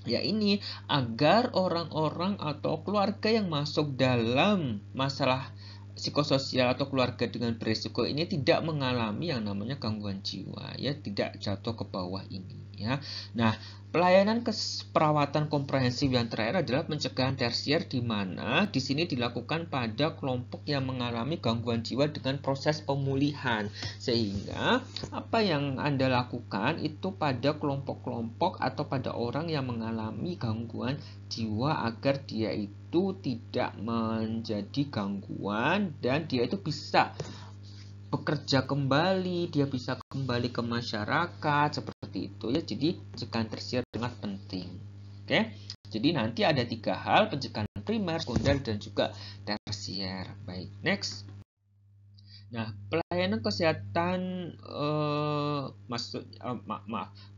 Ya ini, agar orang-orang atau keluarga yang masuk dalam masalah psikososial atau keluarga dengan berisiko ini tidak mengalami yang namanya gangguan jiwa, ya, tidak jatuh ke bawah ini, ya. Nah, pelayanan perawatan komprehensif yang terakhir adalah pencegahan tersier, di mana di sini dilakukan pada kelompok yang mengalami gangguan jiwa dengan proses pemulihan. Sehingga apa yang Anda lakukan itu pada kelompok-kelompok atau pada orang yang mengalami gangguan jiwa agar dia itu tidak menjadi gangguan dan dia itu bisa bekerja kembali, dia bisa kembali ke masyarakat seperti itu ya. Jadi pencegahan tersier sangat penting. Oke. Jadi nanti ada 3 hal, pencegahan primer, sekunder, dan juga tersier. Baik, next. Nah, pelayanan kesehatan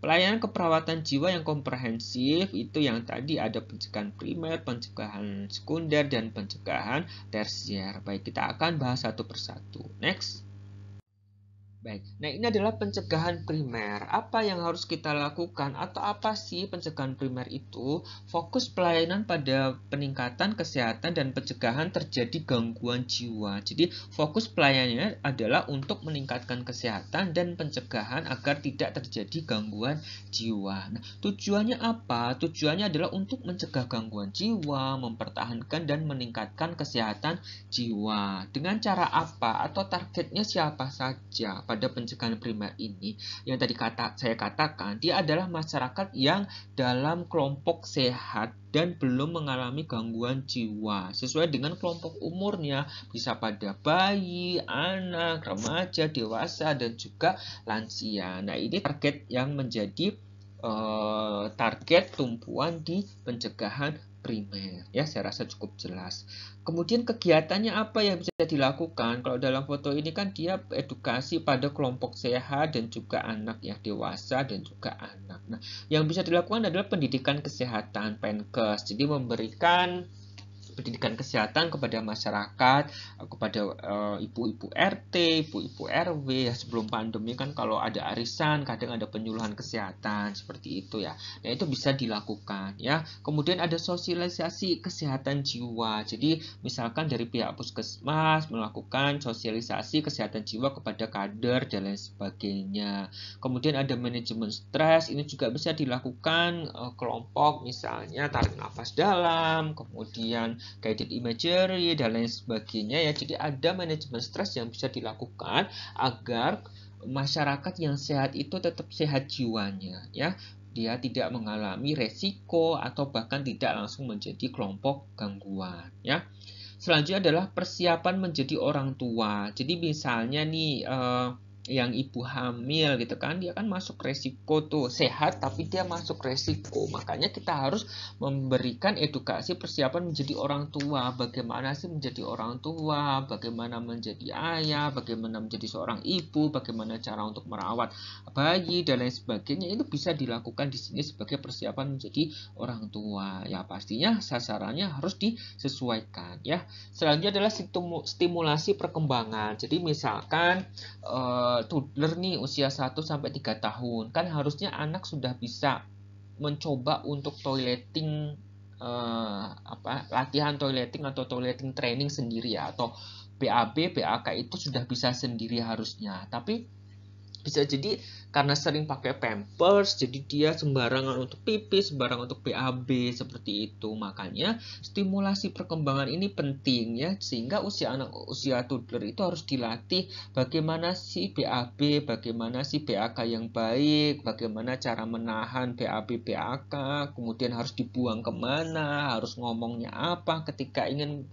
pelayanan keperawatan jiwa yang komprehensif itu yang tadi ada pencegahan primer, pencegahan sekunder, dan pencegahan tersier. Baik, kita akan bahas satu persatu. Next. Baik, nah ini adalah pencegahan primer. Apa yang harus kita lakukan atau apa sih pencegahan primer itu? Fokus pelayanan pada peningkatan kesehatan dan pencegahan terjadi gangguan jiwa. Jadi fokus pelayanannya adalah untuk meningkatkan kesehatan dan pencegahan agar tidak terjadi gangguan jiwa. Nah, tujuannya apa? Tujuannya adalah untuk mencegah gangguan jiwa, mempertahankan dan meningkatkan kesehatan jiwa. Dengan cara apa? Atau targetnya siapa saja? Pada pencegahan primer ini yang tadi saya katakan, dia adalah masyarakat yang dalam kelompok sehat dan belum mengalami gangguan jiwa sesuai dengan kelompok umurnya, bisa pada bayi, anak, remaja, dewasa, dan juga lansia. Nah, ini target yang menjadi target tumpuan di pencegahan primer, ya. Saya rasa cukup jelas. Kemudian kegiatannya apa yang bisa dilakukan? Kalau dalam foto ini kan dia edukasi pada kelompok sehat dan juga anak yang dewasa dan juga anak. Nah, yang bisa dilakukan adalah pendidikan kesehatan, Penkes. Jadi memberikan pendidikan kesehatan kepada masyarakat, kepada ibu-ibu RT, ibu-ibu RW ya. Sebelum pandemi kan kalau ada arisan kadang ada penyuluhan kesehatan seperti itu ya. Nah, itu bisa dilakukan ya. Kemudian ada sosialisasi kesehatan jiwa. Jadi misalkan dari pihak puskesmas melakukan sosialisasi kesehatan jiwa kepada kader dan lain sebagainya. Kemudian ada manajemen stres, ini juga bisa dilakukan kelompok, misalnya tarik nafas dalam, kemudian guided imagery dan lain sebagainya ya. Jadi ada manajemen stres yang bisa dilakukan agar masyarakat yang sehat itu tetap sehat jiwanya ya. Dia tidak mengalami resiko atau bahkan tidak langsung menjadi kelompok gangguan ya. Selanjutnya adalah persiapan menjadi orang tua. Jadi misalnya nih yang ibu hamil gitu kan, dia kan masuk resiko tuh, sehat tapi dia masuk resiko. Makanya kita harus memberikan edukasi persiapan menjadi orang tua. Bagaimana sih menjadi orang tua, bagaimana menjadi ayah, bagaimana menjadi seorang ibu, bagaimana cara untuk merawat bayi dan lain sebagainya. Itu bisa dilakukan di sini sebagai persiapan menjadi orang tua. Ya pastinya sasarannya harus disesuaikan ya. Selanjutnya adalah stimulasi perkembangan. Jadi misalkan toddler nih usia 1-3 tahun, kan harusnya anak sudah bisa mencoba untuk toileting latihan toileting atau toileting training sendiri ya, atau BAB, BAK itu sudah bisa sendiri harusnya. Tapi bisa jadi karena sering pakai pampers, jadi dia sembarangan untuk pipis, sembarangan untuk BAB seperti itu. Makanya stimulasi perkembangan ini penting ya, sehingga usia toddler itu harus dilatih bagaimana sih BAB, bagaimana sih BAK yang baik, bagaimana cara menahan BAB BAK, kemudian harus dibuang kemana, harus ngomongnya apa ketika ingin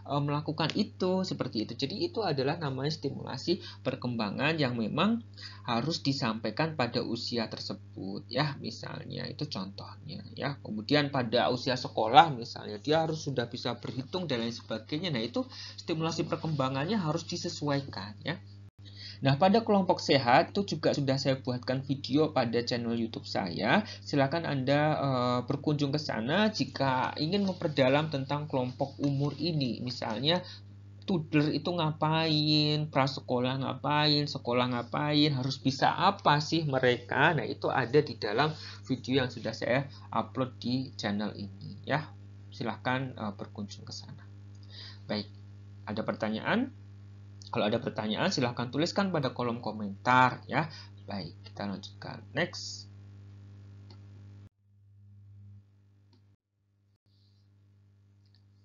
melakukan itu, seperti itu. Jadi itu adalah namanya stimulasi perkembangan yang memang harus disampaikan pada usia tersebut ya, misalnya itu contohnya ya. Kemudian pada usia sekolah misalnya dia harus sudah bisa berhitung dan lain sebagainya. Nah, itu stimulasi perkembangannya harus disesuaikan ya. Nah, pada kelompok sehat itu juga sudah saya buatkan video pada channel YouTube saya. Silakan Anda berkunjung ke sana jika ingin memperdalam tentang kelompok umur ini. Misalnya toddler itu ngapain, prasekolah ngapain, sekolah ngapain, harus bisa apa sih mereka. Nah, itu ada di dalam video yang sudah saya upload di channel ini ya. Silahkan berkunjung ke sana. Baik, ada pertanyaan? Kalau ada pertanyaan silahkan tuliskan pada kolom komentar ya. Baik, kita lanjutkan. Next.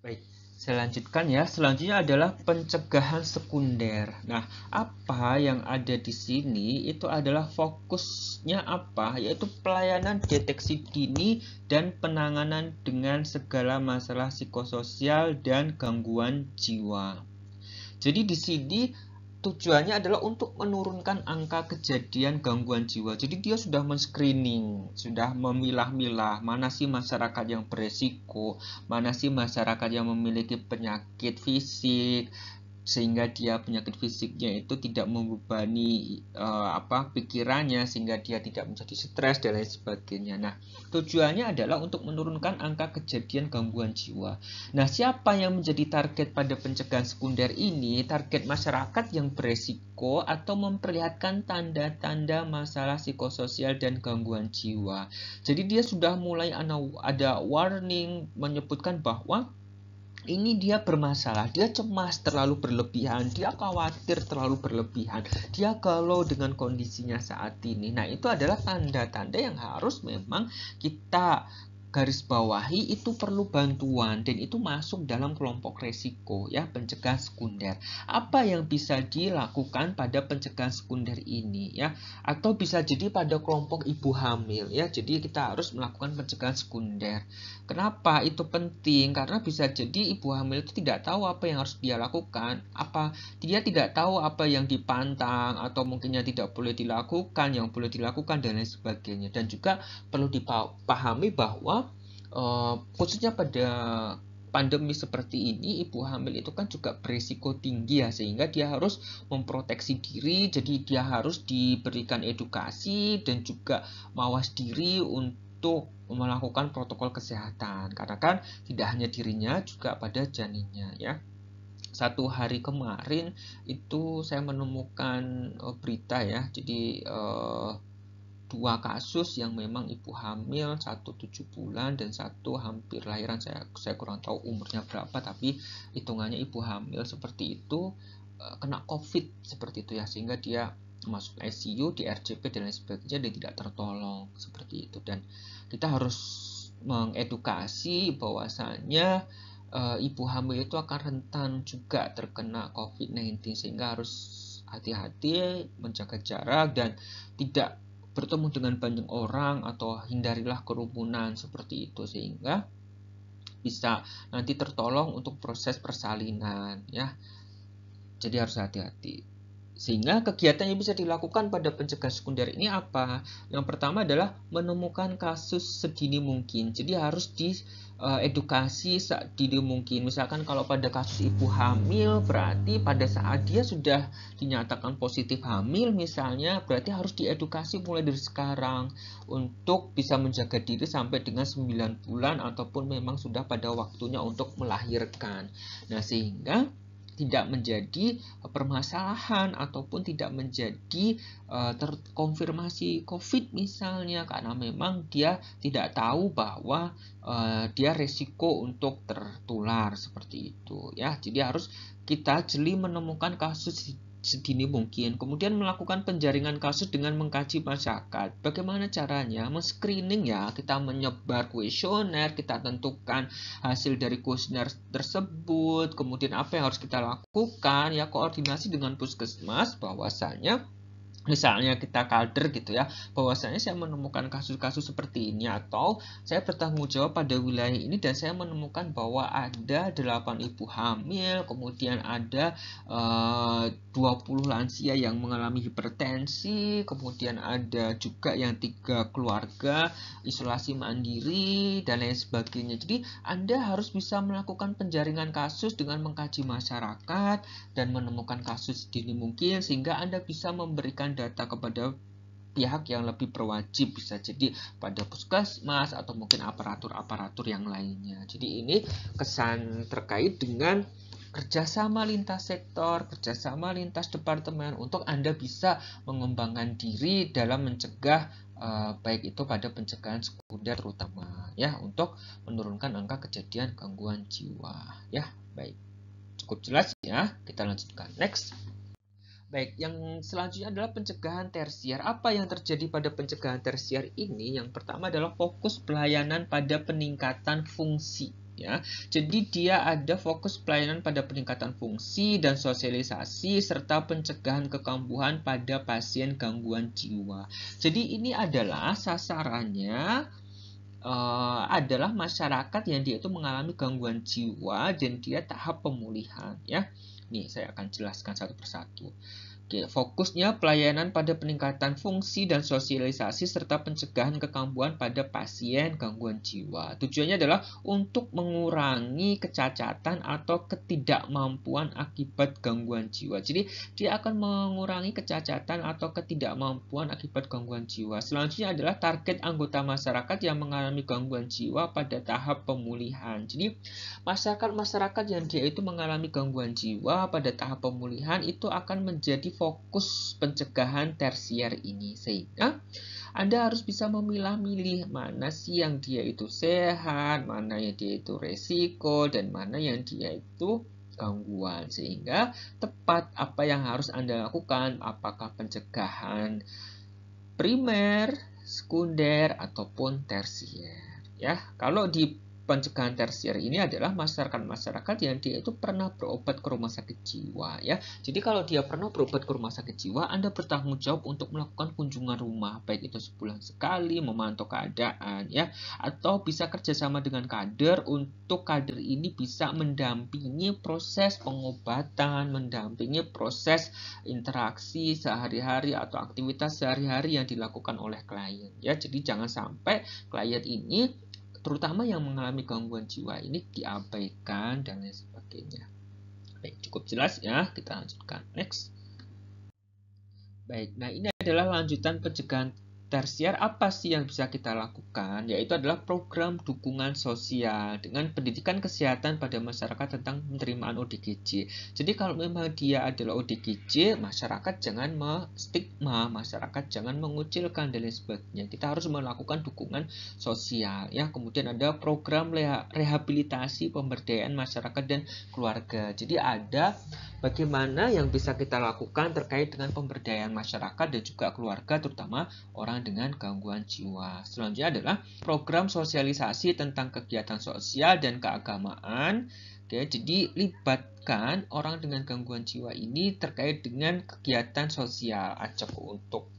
Baik, saya lanjutkan ya. Selanjutnya adalah pencegahan sekunder. Nah, apa yang ada di sini itu adalah fokusnya apa? Yaitu pelayanan deteksi dini dan penanganan dengan segala masalah psikososial dan gangguan jiwa. Jadi di sini tujuannya adalah untuk menurunkan angka kejadian gangguan jiwa. Jadi dia sudah men-screening, sudah memilah-milah mana sih masyarakat yang beresiko, mana sih masyarakat yang memiliki penyakit fisik, sehingga dia penyakit fisiknya itu tidak membebani pikirannya, sehingga dia tidak menjadi stres dan lain sebagainya. Nah, tujuannya adalah untuk menurunkan angka kejadian gangguan jiwa. Nah, siapa yang menjadi target pada pencegahan sekunder ini? Target masyarakat yang beresiko atau memperlihatkan tanda-tanda masalah psikososial dan gangguan jiwa. Jadi dia sudah mulai ada warning menyebutkan bahwa ini dia bermasalah, dia cemas terlalu berlebihan, dia khawatir terlalu berlebihan, dia galau dengan kondisinya saat ini. Nah, itu adalah tanda-tanda yang harus memang kita garis bawahi, itu perlu bantuan dan itu masuk dalam kelompok resiko ya, pencegahan sekunder. Apa yang bisa dilakukan pada pencegahan sekunder ini ya, atau bisa jadi pada kelompok ibu hamil ya. Jadi kita harus melakukan pencegahan sekunder. Kenapa itu penting? Karena bisa jadi ibu hamil itu tidak tahu apa yang harus dia lakukan, dia tidak tahu apa yang dipantang atau mungkinnya tidak boleh dilakukan, yang boleh dilakukan dan lain sebagainya. Dan juga perlu dipahami bahwa khususnya pada pandemi seperti ini, ibu hamil itu kan juga berisiko tinggi ya, sehingga dia harus memproteksi diri. Jadi dia harus diberikan edukasi dan juga mawas diri untuk melakukan protokol kesehatan, karena kan tidak hanya dirinya, juga pada janinnya ya. Satu hari kemarin itu saya menemukan berita ya, jadi 2 kasus yang memang ibu hamil, 1 7 bulan dan 1 hampir lahiran, saya kurang tahu umurnya berapa, tapi hitungannya ibu hamil seperti itu kena COVID seperti itu ya, sehingga dia masuk ICU, di RJP dan lain sebagainya dan tidak tertolong seperti itu. Dan kita harus mengedukasi bahwasanya ibu hamil itu akan rentan juga terkena COVID-19, sehingga harus hati-hati, menjaga jarak dan tidak bertemu dengan banyak orang atau hindarilah kerumunan seperti itu, sehingga bisa nanti tertolong untuk proses persalinan ya. Jadi harus hati-hati. Sehingga kegiatan yang bisa dilakukan pada pencegahan sekunder ini apa? Yang pertama adalah menemukan kasus sedini mungkin. Jadi harus edukasi sedini mungkin. Misalkan kalau pada kasus ibu hamil, berarti pada saat dia sudah dinyatakan positif hamil misalnya, berarti harus diedukasi mulai dari sekarang untuk bisa menjaga diri sampai dengan 9 bulan ataupun memang sudah pada waktunya untuk melahirkan. Nah, sehingga tidak menjadi permasalahan ataupun tidak menjadi terkonfirmasi COVID misalnya, karena memang dia tidak tahu bahwa dia resiko untuk tertular seperti itu ya. Jadi harus kita jeli menemukan kasus sedini mungkin. Kemudian melakukan penjaringan kasus dengan mengkaji masyarakat. Bagaimana caranya? Men-screening ya, kita menyebar kuesioner, kita tentukan hasil dari kuesioner tersebut, kemudian apa yang harus kita lakukan, ya koordinasi dengan puskesmas bahwasanya misalnya kita kader gitu ya, bahwasanya saya menemukan kasus-kasus seperti ini atau saya bertanggung jawab pada wilayah ini dan saya menemukan bahwa ada 8 ibu hamil, kemudian ada 20 lansia yang mengalami hipertensi, kemudian ada juga yang 3 keluarga isolasi mandiri dan lain sebagainya. Jadi Anda harus bisa melakukan penjaringan kasus dengan mengkaji masyarakat dan menemukan kasus sedini mungkin sehingga Anda bisa memberikan data kepada pihak yang lebih berwajib, bisa jadi pada puskesmas atau mungkin aparatur-aparatur yang lainnya. Jadi ini kesan terkait dengan kerjasama lintas sektor, kerjasama lintas departemen untuk Anda bisa mengembangkan diri dalam mencegah baik itu pada pencegahan sekunder terutama ya untuk menurunkan angka kejadian gangguan jiwa ya. Baik, cukup jelas ya, kita lanjutkan next. Baik, yang selanjutnya adalah pencegahan tersier. Apa yang terjadi pada pencegahan tersier ini? Yang pertama adalah fokus pelayanan pada peningkatan fungsi. Ya, jadi dia ada fokus pelayanan pada peningkatan fungsi dan sosialisasi serta pencegahan kekambuhan pada pasien gangguan jiwa. Jadi ini adalah sasarannya adalah masyarakat yang dia itu mengalami gangguan jiwa dan dia tahap pemulihan ya. Nih saya akan jelaskan satu persatu. Oke, fokusnya pelayanan pada peningkatan fungsi dan sosialisasi serta pencegahan kekambuhan pada pasien gangguan jiwa. Tujuannya adalah untuk mengurangi kecacatan atau ketidakmampuan akibat gangguan jiwa. Jadi dia akan mengurangi kecacatan atau ketidakmampuan akibat gangguan jiwa. Selanjutnya adalah target anggota masyarakat yang mengalami gangguan jiwa pada tahap pemulihan. Jadi masyarakat yang dia itu mengalami gangguan jiwa pada tahap pemulihan itu akan menjadi fokus pencegahan tersier ini, sehingga Anda harus bisa memilah-milih mana sih yang dia itu sehat, mana yang dia itu resiko, dan mana yang dia itu gangguan, sehingga tepat apa yang harus Anda lakukan, apakah pencegahan primer, sekunder, ataupun tersier. Ya, kalau di pencegahan tersier ini adalah masyarakat yang dia itu pernah berobat ke rumah sakit jiwa ya. Jadi kalau dia pernah berobat ke rumah sakit jiwa, Anda bertanggung jawab untuk melakukan kunjungan rumah, baik itu sebulan sekali, memantau keadaan ya, atau bisa kerjasama dengan kader untuk kader ini bisa mendampingi proses pengobatan, mendampingi proses interaksi sehari-hari atau aktivitas sehari-hari yang dilakukan oleh klien ya. Jadi jangan sampai klien ini terutama yang mengalami gangguan jiwa ini diabaikan dan lain sebagainya. Baik, cukup jelas ya, kita lanjutkan next. Baik, nah ini adalah lanjutan pencegahan tersier. Apa sih yang bisa kita lakukan? Yaitu adalah program dukungan sosial dengan pendidikan kesehatan pada masyarakat tentang penerimaan ODGJ. Jadi kalau memang dia adalah ODGJ, masyarakat jangan menstigma, masyarakat jangan mengucilkan dan lain sebagainya. Kita harus melakukan dukungan sosial ya. Kemudian ada program rehabilitasi pemberdayaan masyarakat dan keluarga. Jadi ada bagaimana yang bisa kita lakukan terkait dengan pemberdayaan masyarakat dan juga keluarga, terutama orang dengan gangguan jiwa. Selanjutnya adalah program sosialisasi tentang kegiatan sosial dan keagamaan. Oke, jadi libatkan orang dengan gangguan jiwa ini terkait dengan kegiatan sosial. Ajak untuk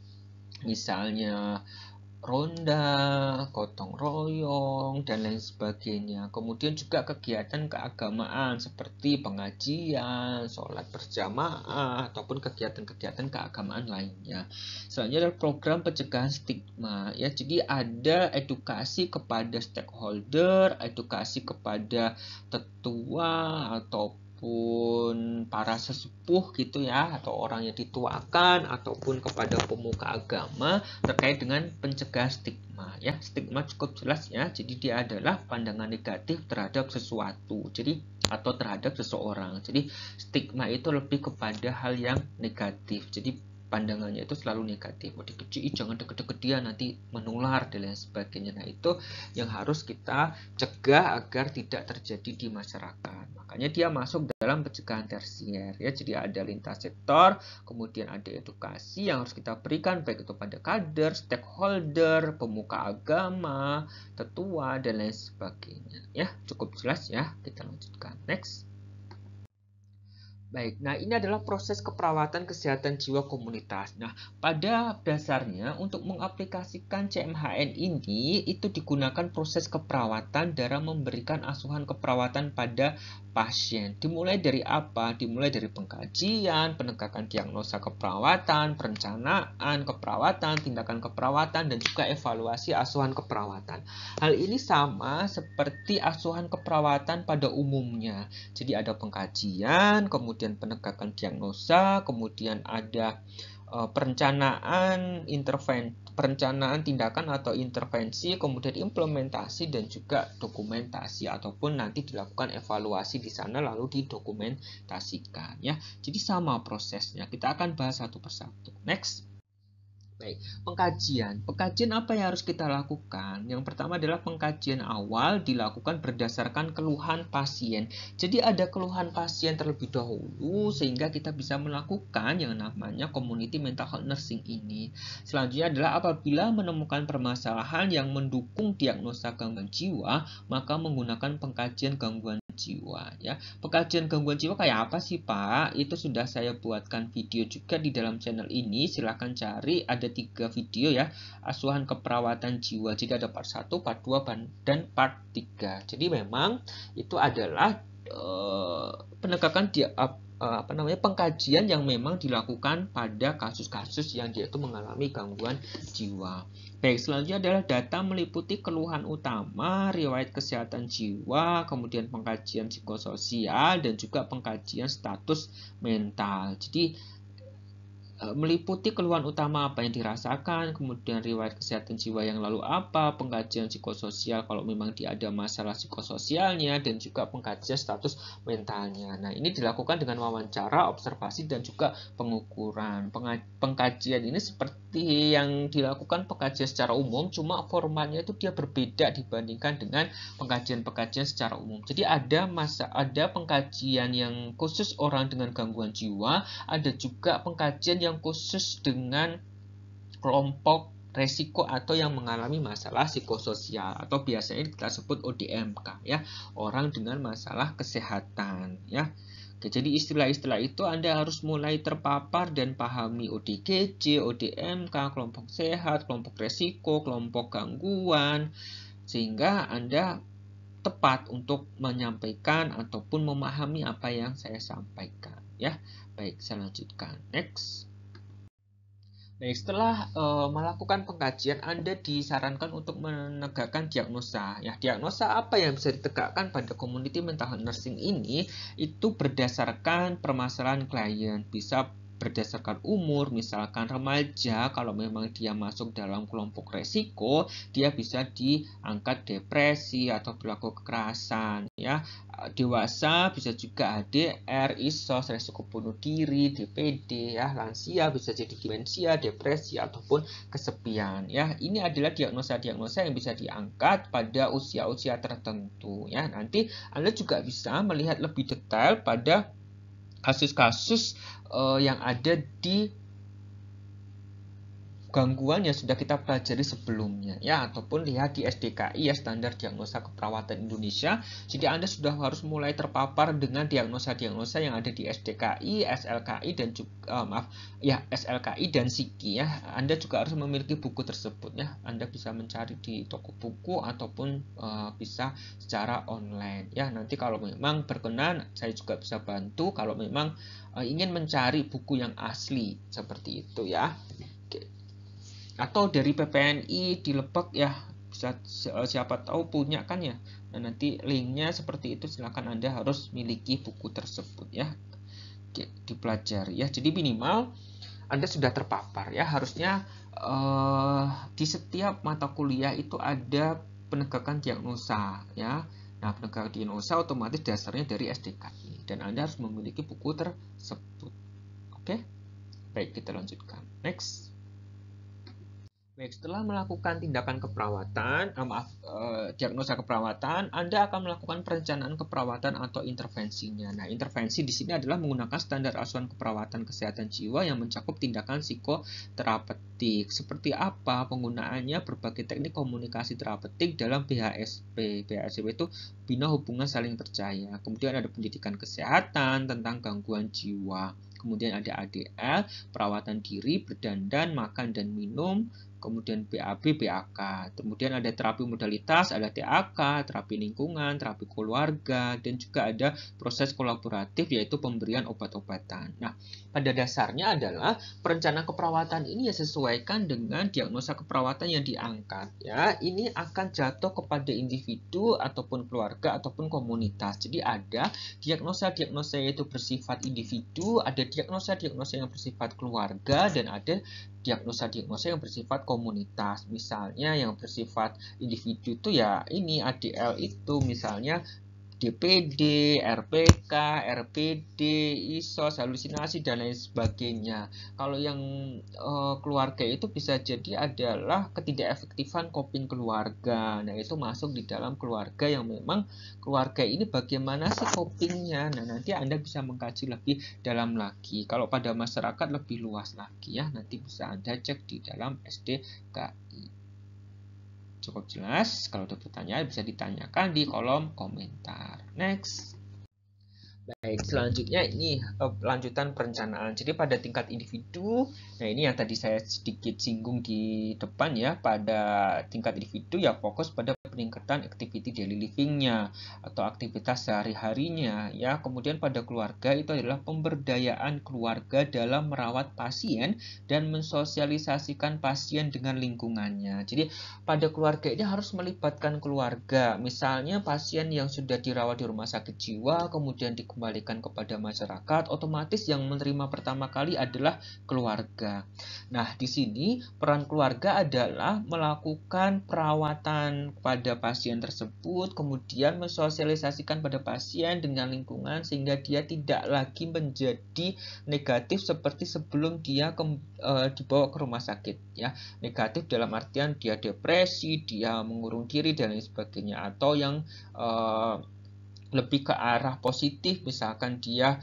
misalnya ronda, gotong royong, dan lain sebagainya. Kemudian juga kegiatan keagamaan seperti pengajian, sholat berjamaah, ataupun kegiatan-kegiatan keagamaan lainnya. Selanjutnya adalah program pencegahan stigma. Ya, jadi ada edukasi kepada stakeholder, edukasi kepada tetua ataupun para sesepuh gitu ya, atau orang yang dituakan ataupun kepada pemuka agama terkait dengan pencegahan stigma ya. Stigma cukup jelas ya, jadi dia adalah pandangan negatif terhadap sesuatu, jadi atau terhadap seseorang. Jadi stigma itu lebih kepada hal yang negatif. Jadi pandangannya itu selalu negatif. Oh, dikecil, jangan deket-deket dia, nanti menular dan lain sebagainya. Nah, itu yang harus kita cegah agar tidak terjadi di masyarakat. Makanya dia masuk dalam pencegahan tersier ya. Jadi ada lintas sektor, kemudian ada edukasi yang harus kita berikan baik itu pada kader, stakeholder, pemuka agama, tetua dan lain sebagainya. Ya, cukup jelas ya. Kita lanjutkan. Next. Baik, nah ini adalah proses keperawatan kesehatan jiwa komunitas. Nah, pada dasarnya untuk mengaplikasikan CMHN ini itu digunakan proses keperawatan dalam memberikan asuhan keperawatan pada pasien. Dimulai dari apa? Dimulai dari pengkajian, penegakan diagnosa keperawatan, perencanaan keperawatan, tindakan keperawatan, dan juga evaluasi asuhan keperawatan. Hal ini sama seperti asuhan keperawatan pada umumnya. Jadi ada pengkajian, kemudian penegakan diagnosa, kemudian ada perencanaan tindakan atau intervensi, kemudian implementasi dan juga dokumentasi ataupun nanti dilakukan evaluasi di sana lalu didokumentasikan ya. Jadi sama prosesnya. Kita akan bahas satu persatu. Next. Baik, pengkajian apa yang harus kita lakukan? Yang pertama adalah pengkajian awal dilakukan berdasarkan keluhan pasien. Jadi ada keluhan pasien terlebih dahulu sehingga kita bisa melakukan yang namanya community mental health nursing ini. Selanjutnya adalah apabila menemukan permasalahan yang mendukung diagnosa gangguan jiwa, maka menggunakan pengkajian gangguan jiwa ya. Pengkajian gangguan jiwa kayak apa sih Pak? Itu sudah saya buatkan video juga di dalam channel ini. Silahkan cari, ada 3 video ya. Asuhan keperawatan jiwa. Jadi ada part 1, part 2 dan part 3. Jadi memang itu adalah penegakan pengkajian yang memang dilakukan pada kasus-kasus yang dia itu mengalami gangguan jiwa. Baik, selanjutnya adalah data meliputi keluhan utama, riwayat kesehatan jiwa, kemudian pengkajian psikososial, dan juga pengkajian status mental. Jadi meliputi keluhan utama apa yang dirasakan, kemudian riwayat kesehatan jiwa yang lalu apa, pengkajian psikososial kalau memang dia ada masalah psikososialnya, dan juga pengkajian status mentalnya. Nah, ini dilakukan dengan wawancara, observasi, dan juga pengukuran. Pengkajian ini seperti yang dilakukan pengkajian secara umum, cuma formatnya itu dia berbeda dibandingkan dengan pengkajian-pengkajian secara umum. Jadi ada pengkajian yang khusus orang dengan gangguan jiwa, ada juga pengkajian yang khusus dengan kelompok resiko atau yang mengalami masalah psikososial atau biasanya kita sebut ODMK ya, orang dengan masalah kesehatan ya. Oke, jadi istilah-istilah itu Anda harus mulai terpapar dan pahami ODGJ, ODMK, kelompok sehat, kelompok resiko, kelompok gangguan, sehingga Anda tepat untuk menyampaikan ataupun memahami apa yang saya sampaikan ya. Baik, saya lanjutkan. Next. Baik, setelah melakukan pengkajian, Anda disarankan untuk menegakkan diagnosa. Ya, diagnosa apa yang bisa ditegakkan pada community mental health nursing ini itu berdasarkan permasalahan klien. Bisa berdasarkan umur, misalkan remaja, kalau memang dia masuk dalam kelompok resiko, dia bisa diangkat depresi atau perilaku kekerasan. Ya, dewasa bisa juga HDR, ISOS, resiko bunuh diri, DPD, ya, lansia bisa jadi demensia, depresi ataupun kesepian. Ya, ini adalah diagnosa-diagnosa yang bisa diangkat pada usia-usia tertentu. Ya, nanti Anda juga bisa melihat lebih detail pada kasus-kasus yang ada di gangguan yang sudah kita pelajari sebelumnya ya, ataupun lihat di SDKI ya, standar diagnosa keperawatan Indonesia. Jadi Anda sudah harus mulai terpapar dengan diagnosa-diagnosa yang ada di SDKI, SLKI dan juga SLKI dan SIKI ya. Anda juga harus memiliki buku tersebut ya. Anda bisa mencari di toko buku ataupun bisa secara online ya. Nanti kalau memang berkenan saya juga bisa bantu kalau memang ingin mencari buku yang asli seperti itu ya. Atau dari PPNI di Lebak ya, bisa siapa tahu punya kan ya. Nah, nanti linknya seperti itu, silakan Anda harus miliki buku tersebut ya, dipelajari ya. Jadi minimal Anda sudah terpapar ya, harusnya di setiap mata kuliah itu ada penegakan diagnosa ya. Nah, penegakan diagnosa otomatis dasarnya dari SDKI dan Anda harus memiliki buku tersebut. Oke. Baik, kita lanjutkan. Next. Baik, setelah melakukan tindakan keperawatan, diagnosa keperawatan, Anda akan melakukan perencanaan keperawatan atau intervensinya. Nah, intervensi di sini adalah menggunakan standar asuhan keperawatan kesehatan jiwa yang mencakup tindakan psikoterapeutik. Seperti apa penggunaannya? Berbagai teknik komunikasi terapeutik dalam BHSP. BHSP itu Bina Hubungan Saling Percaya. Kemudian ada pendidikan kesehatan tentang gangguan jiwa. Kemudian ada ADL, perawatan diri, berdandan, makan dan minum. Kemudian BAB, BAK. Kemudian ada terapi modalitas, ada TAK, terapi lingkungan, terapi keluarga, dan juga ada proses kolaboratif yaitu pemberian obat-obatan. Nah, pada dasarnya adalah perencanaan keperawatan ini ya sesuaikan dengan diagnosa keperawatan yang diangkat. Ya, ini akan jatuh kepada individu ataupun keluarga ataupun komunitas. Jadi ada diagnosa-diagnosa yaitu bersifat individu, ada diagnosa-diagnosa yang bersifat keluarga, dan ada diagnosa-diagnosa yang bersifat komunitas. Misalnya yang bersifat individu itu ya ini ADL itu misalnya DPD, RPK, RPD, ISOS, halusinasi, dan lain sebagainya. Kalau yang keluarga itu bisa jadi adalah ketidakefektifan coping keluarga. Nah, itu masuk di dalam keluarga yang memang keluarga ini bagaimana sih copingnya. Nah, nanti Anda bisa mengkaji lebih dalam lagi. Kalau pada masyarakat lebih luas lagi ya, nanti bisa Anda cek di dalam SDKI. Cukup jelas? Kalau ada pertanyaan bisa ditanyakan di kolom komentar. Next. Baik, selanjutnya ini lanjutan perencanaan. Jadi pada tingkat individu, nah ini yang tadi saya sedikit singgung di depan ya, pada tingkat individu ya fokus pada peningkatan activity daily living-nya atau aktivitas sehari-harinya ya. Kemudian pada keluarga itu adalah pemberdayaan keluarga dalam merawat pasien dan mensosialisasikan pasien dengan lingkungannya. Jadi pada keluarga ini harus melibatkan keluarga. Misalnya pasien yang sudah dirawat di rumah sakit jiwa kemudian dikembalikan kepada masyarakat, otomatis yang menerima pertama kali adalah keluarga. Nah, di sini peran keluarga adalah melakukan perawatan pada pasien tersebut, kemudian mensosialisasikan pada pasien dengan lingkungan sehingga dia tidak lagi menjadi negatif seperti sebelum dia dibawa ke rumah sakit ya. Negatif dalam artian dia depresi, dia mengurung diri dan lain sebagainya, atau yang lebih ke arah positif, misalkan dia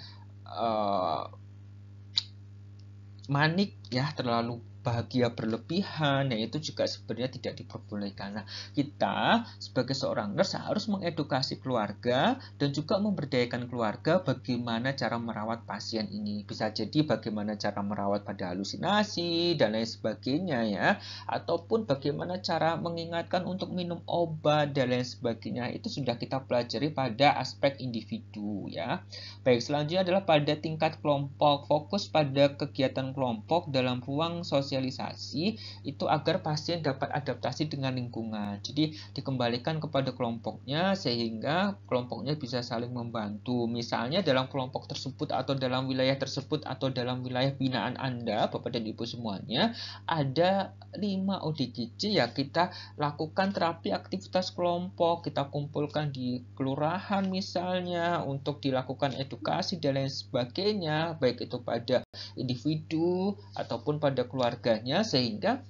manik ya, terlalu bahagia berlebihan, nah itu juga sebenarnya tidak diperbolehkan. Nah, kita sebagai seorang nurse harus mengedukasi keluarga dan juga memberdayakan keluarga bagaimana cara merawat pasien ini. Bisa jadi bagaimana cara merawat pada halusinasi dan lain sebagainya ya, ataupun bagaimana cara mengingatkan untuk minum obat dan lain sebagainya. Itu sudah kita pelajari pada aspek individu ya. Baik, selanjutnya adalah pada tingkat kelompok, fokus pada kegiatan kelompok dalam ruang sosialisasi itu agar pasien dapat adaptasi dengan lingkungan. Jadi dikembalikan kepada kelompoknya sehingga kelompoknya bisa saling membantu. Misalnya dalam kelompok tersebut atau dalam wilayah tersebut atau dalam wilayah binaan Anda, Bapak dan Ibu semuanya, ada 5 ODGJ ya, kita lakukan terapi aktivitas kelompok, kita kumpulkan di kelurahan misalnya untuk dilakukan edukasi dan lain sebagainya, baik itu pada individu ataupun pada keluarganya sehingga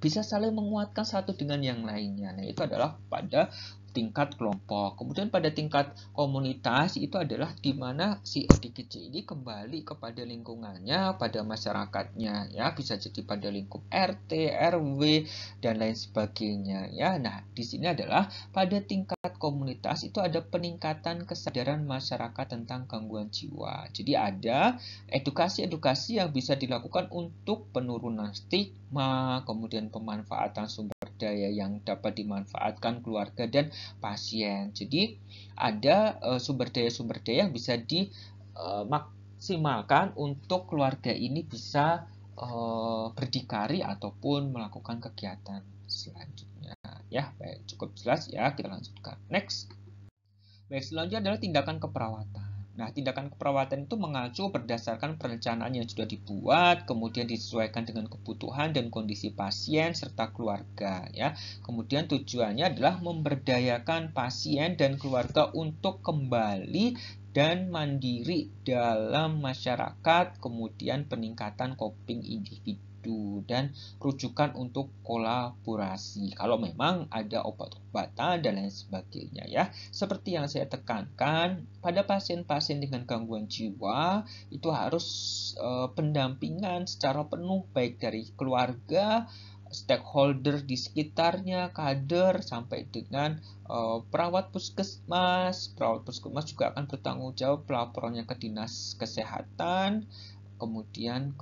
bisa saling menguatkan satu dengan yang lainnya. Nah, itu adalah pada tingkat kelompok. Kemudian pada tingkat komunitas itu adalah di mana si ODGJ ini kembali kepada lingkungannya, pada masyarakatnya ya, bisa jadi pada lingkup RT, RW dan lain sebagainya ya. Nah, di sini adalah pada tingkat komunitas itu ada peningkatan kesadaran masyarakat tentang gangguan jiwa. Jadi ada edukasi-edukasi yang bisa dilakukan untuk penurunan stigma, kemudian pemanfaatan sumber daya yang dapat dimanfaatkan keluarga dan pasien. Jadi ada sumber daya yang bisa dimaksimalkan untuk keluarga ini bisa berdikari ataupun melakukan kegiatan selanjutnya. Ya, baik, cukup jelas ya, kita lanjutkan. Next. Baik, selanjutnya adalah tindakan keperawatan. Nah, tindakan keperawatan itu mengacu berdasarkan perencanaan yang sudah dibuat, kemudian disesuaikan dengan kebutuhan dan kondisi pasien serta keluarga ya. Kemudian tujuannya adalah memberdayakan pasien dan keluarga untuk kembali dan mandiri dalam masyarakat, kemudian peningkatan coping individu dan rujukan untuk kolaborasi. Kalau memang ada obat-obatan dan lain sebagainya ya. Seperti yang saya tekankan, pada pasien-pasien dengan gangguan jiwa itu harus pendampingan secara penuh baik dari keluarga, stakeholder di sekitarnya, kader, sampai dengan perawat puskesmas. Perawat puskesmas juga akan bertanggung jawab pelaporannya ke dinas kesehatan, kemudian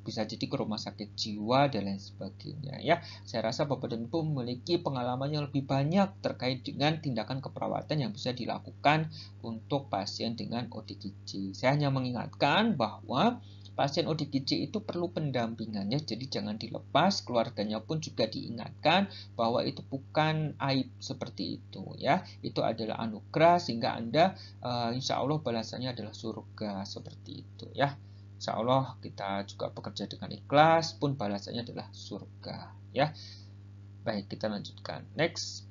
bisa jadi ke rumah sakit jiwa dan lain sebagainya ya. Saya rasa Bapak dan Ibu memiliki pengalaman yang lebih banyak terkait dengan tindakan keperawatan yang bisa dilakukan untuk pasien dengan ODGJ. Saya hanya mengingatkan bahwa pasien ODGJ itu perlu pendampingannya, jadi jangan dilepas, keluarganya pun juga diingatkan bahwa itu bukan aib seperti itu ya. Itu adalah anugerah sehingga Anda insya Allah balasannya adalah surga seperti itu ya. Insya Allah kita juga bekerja dengan ikhlas pun balasannya adalah surga ya. Baik, kita lanjutkan. Next.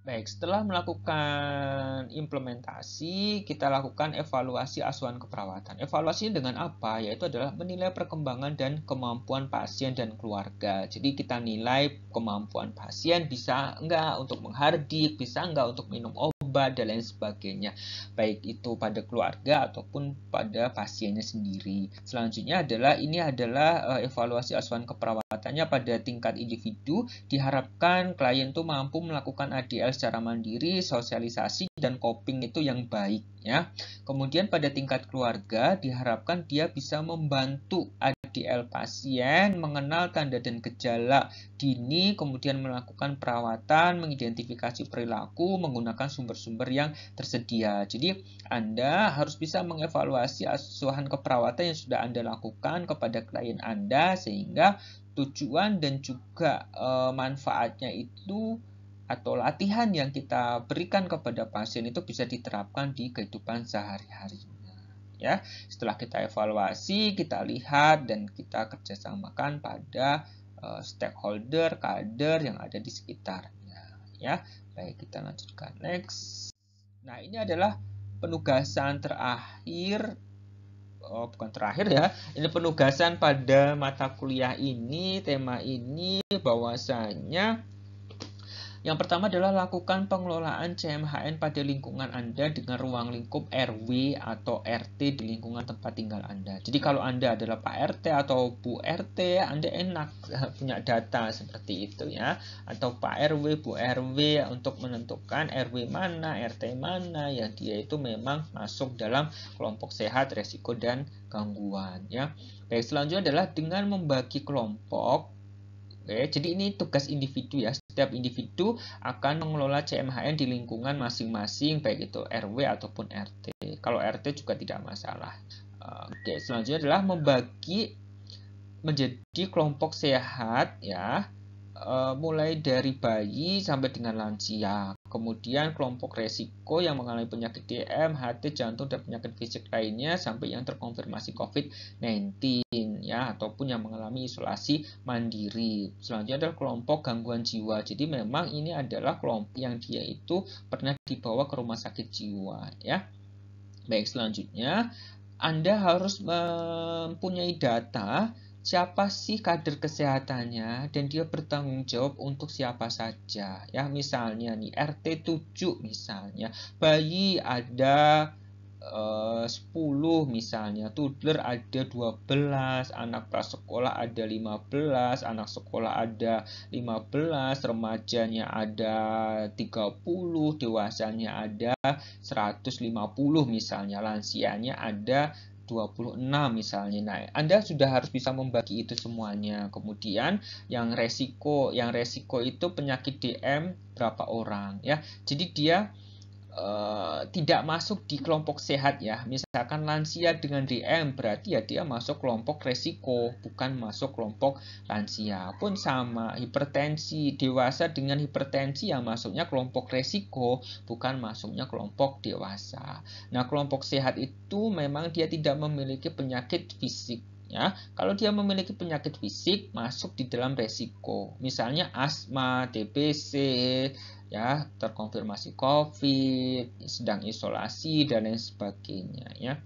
Baik, setelah melakukan implementasi, kita lakukan evaluasi asuhan keperawatan. Evaluasinya dengan apa? Yaitu adalah menilai perkembangan dan kemampuan pasien dan keluarga. Jadi kita nilai kemampuan pasien bisa enggak untuk menghardik, bisa enggak untuk minum obat, dan lain sebagainya. Baik itu pada keluarga ataupun pada pasiennya sendiri. Selanjutnya ini adalah evaluasi asuhan keperawatannya pada tingkat individu. Diharapkan klien itu mampu melakukan ADL secara mandiri, sosialisasi, dan coping itu yang baik ya. Kemudian pada tingkat keluarga diharapkan dia bisa membantu ADL pasien mengenal tanda dan gejala dini, kemudian melakukan perawatan, mengidentifikasi perilaku menggunakan sumber-sumber yang tersedia. Jadi Anda harus bisa mengevaluasi asuhan keperawatan yang sudah Anda lakukan kepada klien Anda sehingga tujuan dan juga manfaatnya itu atau latihan yang kita berikan kepada pasien itu bisa diterapkan di kehidupan sehari-harinya ya. Setelah kita evaluasi, kita lihat dan kita kerjasamakan pada stakeholder, kader yang ada di sekitarnya ya. Baik, kita lanjutkan next. Nah, ini adalah penugasan terakhir. Bukan terakhir ya, ini penugasan pada mata kuliah ini, tema ini bahwasanya yang pertama adalah lakukan pengelolaan CMHN pada lingkungan Anda dengan ruang lingkup RW atau RT di lingkungan tempat tinggal Anda. Jadi kalau Anda adalah Pak RT atau Bu RT, Anda enak punya data seperti itu ya. Atau Pak RW, Bu RW untuk menentukan RW mana, RT mana yang dia itu memang masuk dalam kelompok sehat, resiko, dan gangguan ya. Baik, selanjutnya adalah dengan membagi kelompok. Oke, jadi ini tugas individu ya. Setiap individu akan mengelola CMHN di lingkungan masing-masing, baik itu RW ataupun RT. Kalau RT juga tidak masalah. Oke, selanjutnya adalah membagi menjadi kelompok sehat ya. Mulai dari bayi sampai dengan lansia. Kemudian kelompok resiko yang mengalami penyakit DM, hati, jantung, dan penyakit fisik lainnya sampai yang terkonfirmasi COVID-19 ya, ataupun yang mengalami isolasi mandiri. Selanjutnya adalah kelompok gangguan jiwa. Jadi memang ini adalah kelompok yang dia itu pernah dibawa ke rumah sakit jiwa ya. Baik, selanjutnya Anda harus mempunyai data siapa sih kader kesehatannya dan dia bertanggung jawab untuk siapa saja ya. Misalnya nih RT 7 misalnya, bayi ada 10 misalnya, toddler ada 12, anak prasekolah ada 15, anak sekolah ada 15, remajanya ada 30, dewasanya ada 150 misalnya, lansianya ada 26 misalnya. Nah, Anda sudah harus bisa membagi itu semuanya. Kemudian yang resiko itu penyakit DM berapa orang ya. Jadi dia tidak masuk di kelompok sehat ya. Misalkan lansia dengan DM berarti ya dia masuk kelompok resiko, bukan masuk kelompok lansia. Pun sama, hipertensi dewasa dengan hipertensi yang masuknya kelompok resiko, bukan masuknya kelompok dewasa. Nah, kelompok sehat itu memang dia tidak memiliki penyakit fisik. Ya, kalau dia memiliki penyakit fisik masuk di dalam resiko, misalnya asma, TBC, ya, terkonfirmasi COVID, sedang isolasi dan lain sebagainya ya.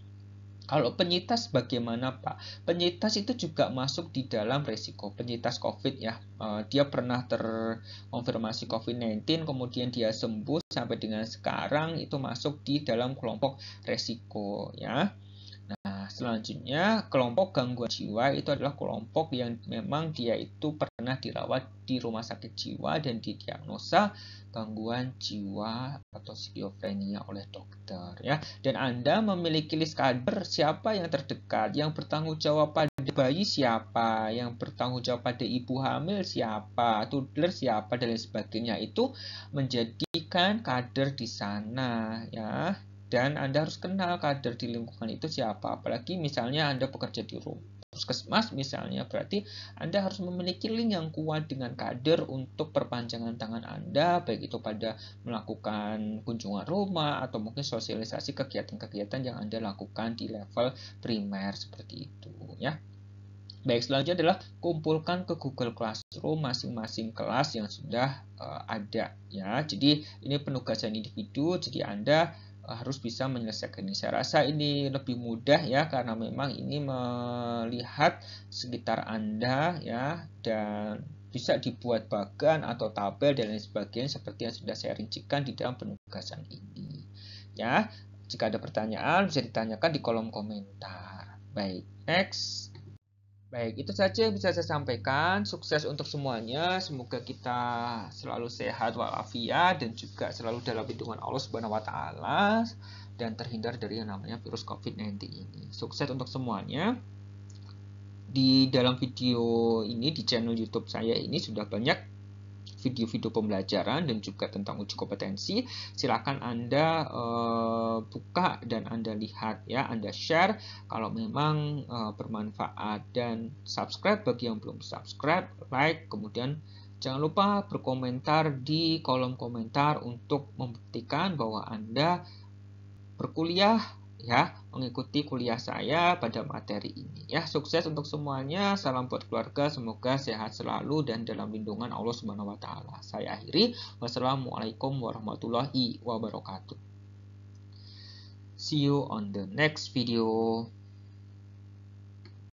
Kalau penyintas bagaimana Pak? Penyintas itu juga masuk di dalam resiko penyintas COVID ya. Dia pernah terkonfirmasi COVID-19, kemudian dia sembuh sampai dengan sekarang itu masuk di dalam kelompok resiko ya. Nah, selanjutnya kelompok gangguan jiwa itu adalah kelompok yang memang dia itu pernah dirawat di rumah sakit jiwa dan didiagnosa gangguan jiwa atau skizofrenia oleh dokter ya. Dan Anda memiliki list kader siapa yang terdekat, yang bertanggung jawab pada bayi siapa, yang bertanggung jawab pada ibu hamil siapa, toddler siapa dan lain sebagainya, itu menjadikan kader di sana ya. Dan Anda harus kenal kader di lingkungan itu siapa. Apalagi misalnya Anda bekerja di puskesmas misalnya, berarti Anda harus memiliki link yang kuat dengan kader untuk perpanjangan tangan Anda, baik itu pada melakukan kunjungan rumah atau mungkin sosialisasi kegiatan-kegiatan yang Anda lakukan di level primer seperti itu ya. Baik, selanjutnya adalah kumpulkan ke Google Classroom masing-masing kelas yang sudah ada ya. Jadi ini penugasan individu, jadi Anda harus bisa menyelesaikan ini. Saya rasa ini lebih mudah ya, karena memang ini melihat sekitar Anda ya, dan bisa dibuat bagan atau tabel dan lain sebagainya seperti yang sudah saya rincikan di dalam penugasan ini ya. Jika ada pertanyaan bisa ditanyakan di kolom komentar. Baik, next. Baik, itu saja yang bisa saya sampaikan. Sukses untuk semuanya. Semoga kita selalu sehat walafiat dan juga selalu dalam lindungan Allah Subhanahu wa taala dan terhindar dari yang namanya virus COVID-19 ini. Sukses untuk semuanya. Di dalam video ini di channel YouTube saya ini sudah banyak video-video pembelajaran dan juga tentang uji kompetensi. Silakan Anda buka dan Anda lihat ya, Anda share kalau memang bermanfaat, dan subscribe bagi yang belum subscribe, like, kemudian jangan lupa berkomentar di kolom komentar untuk membuktikan bahwa Anda berkuliah ya, mengikuti kuliah saya pada materi ini ya. Sukses untuk semuanya, salam buat keluarga, semoga sehat selalu dan dalam lindungan Allah Subhanahu wa taala. Saya akhiri, wassalamualaikum warahmatullahi wabarakatuh. See you on the next video.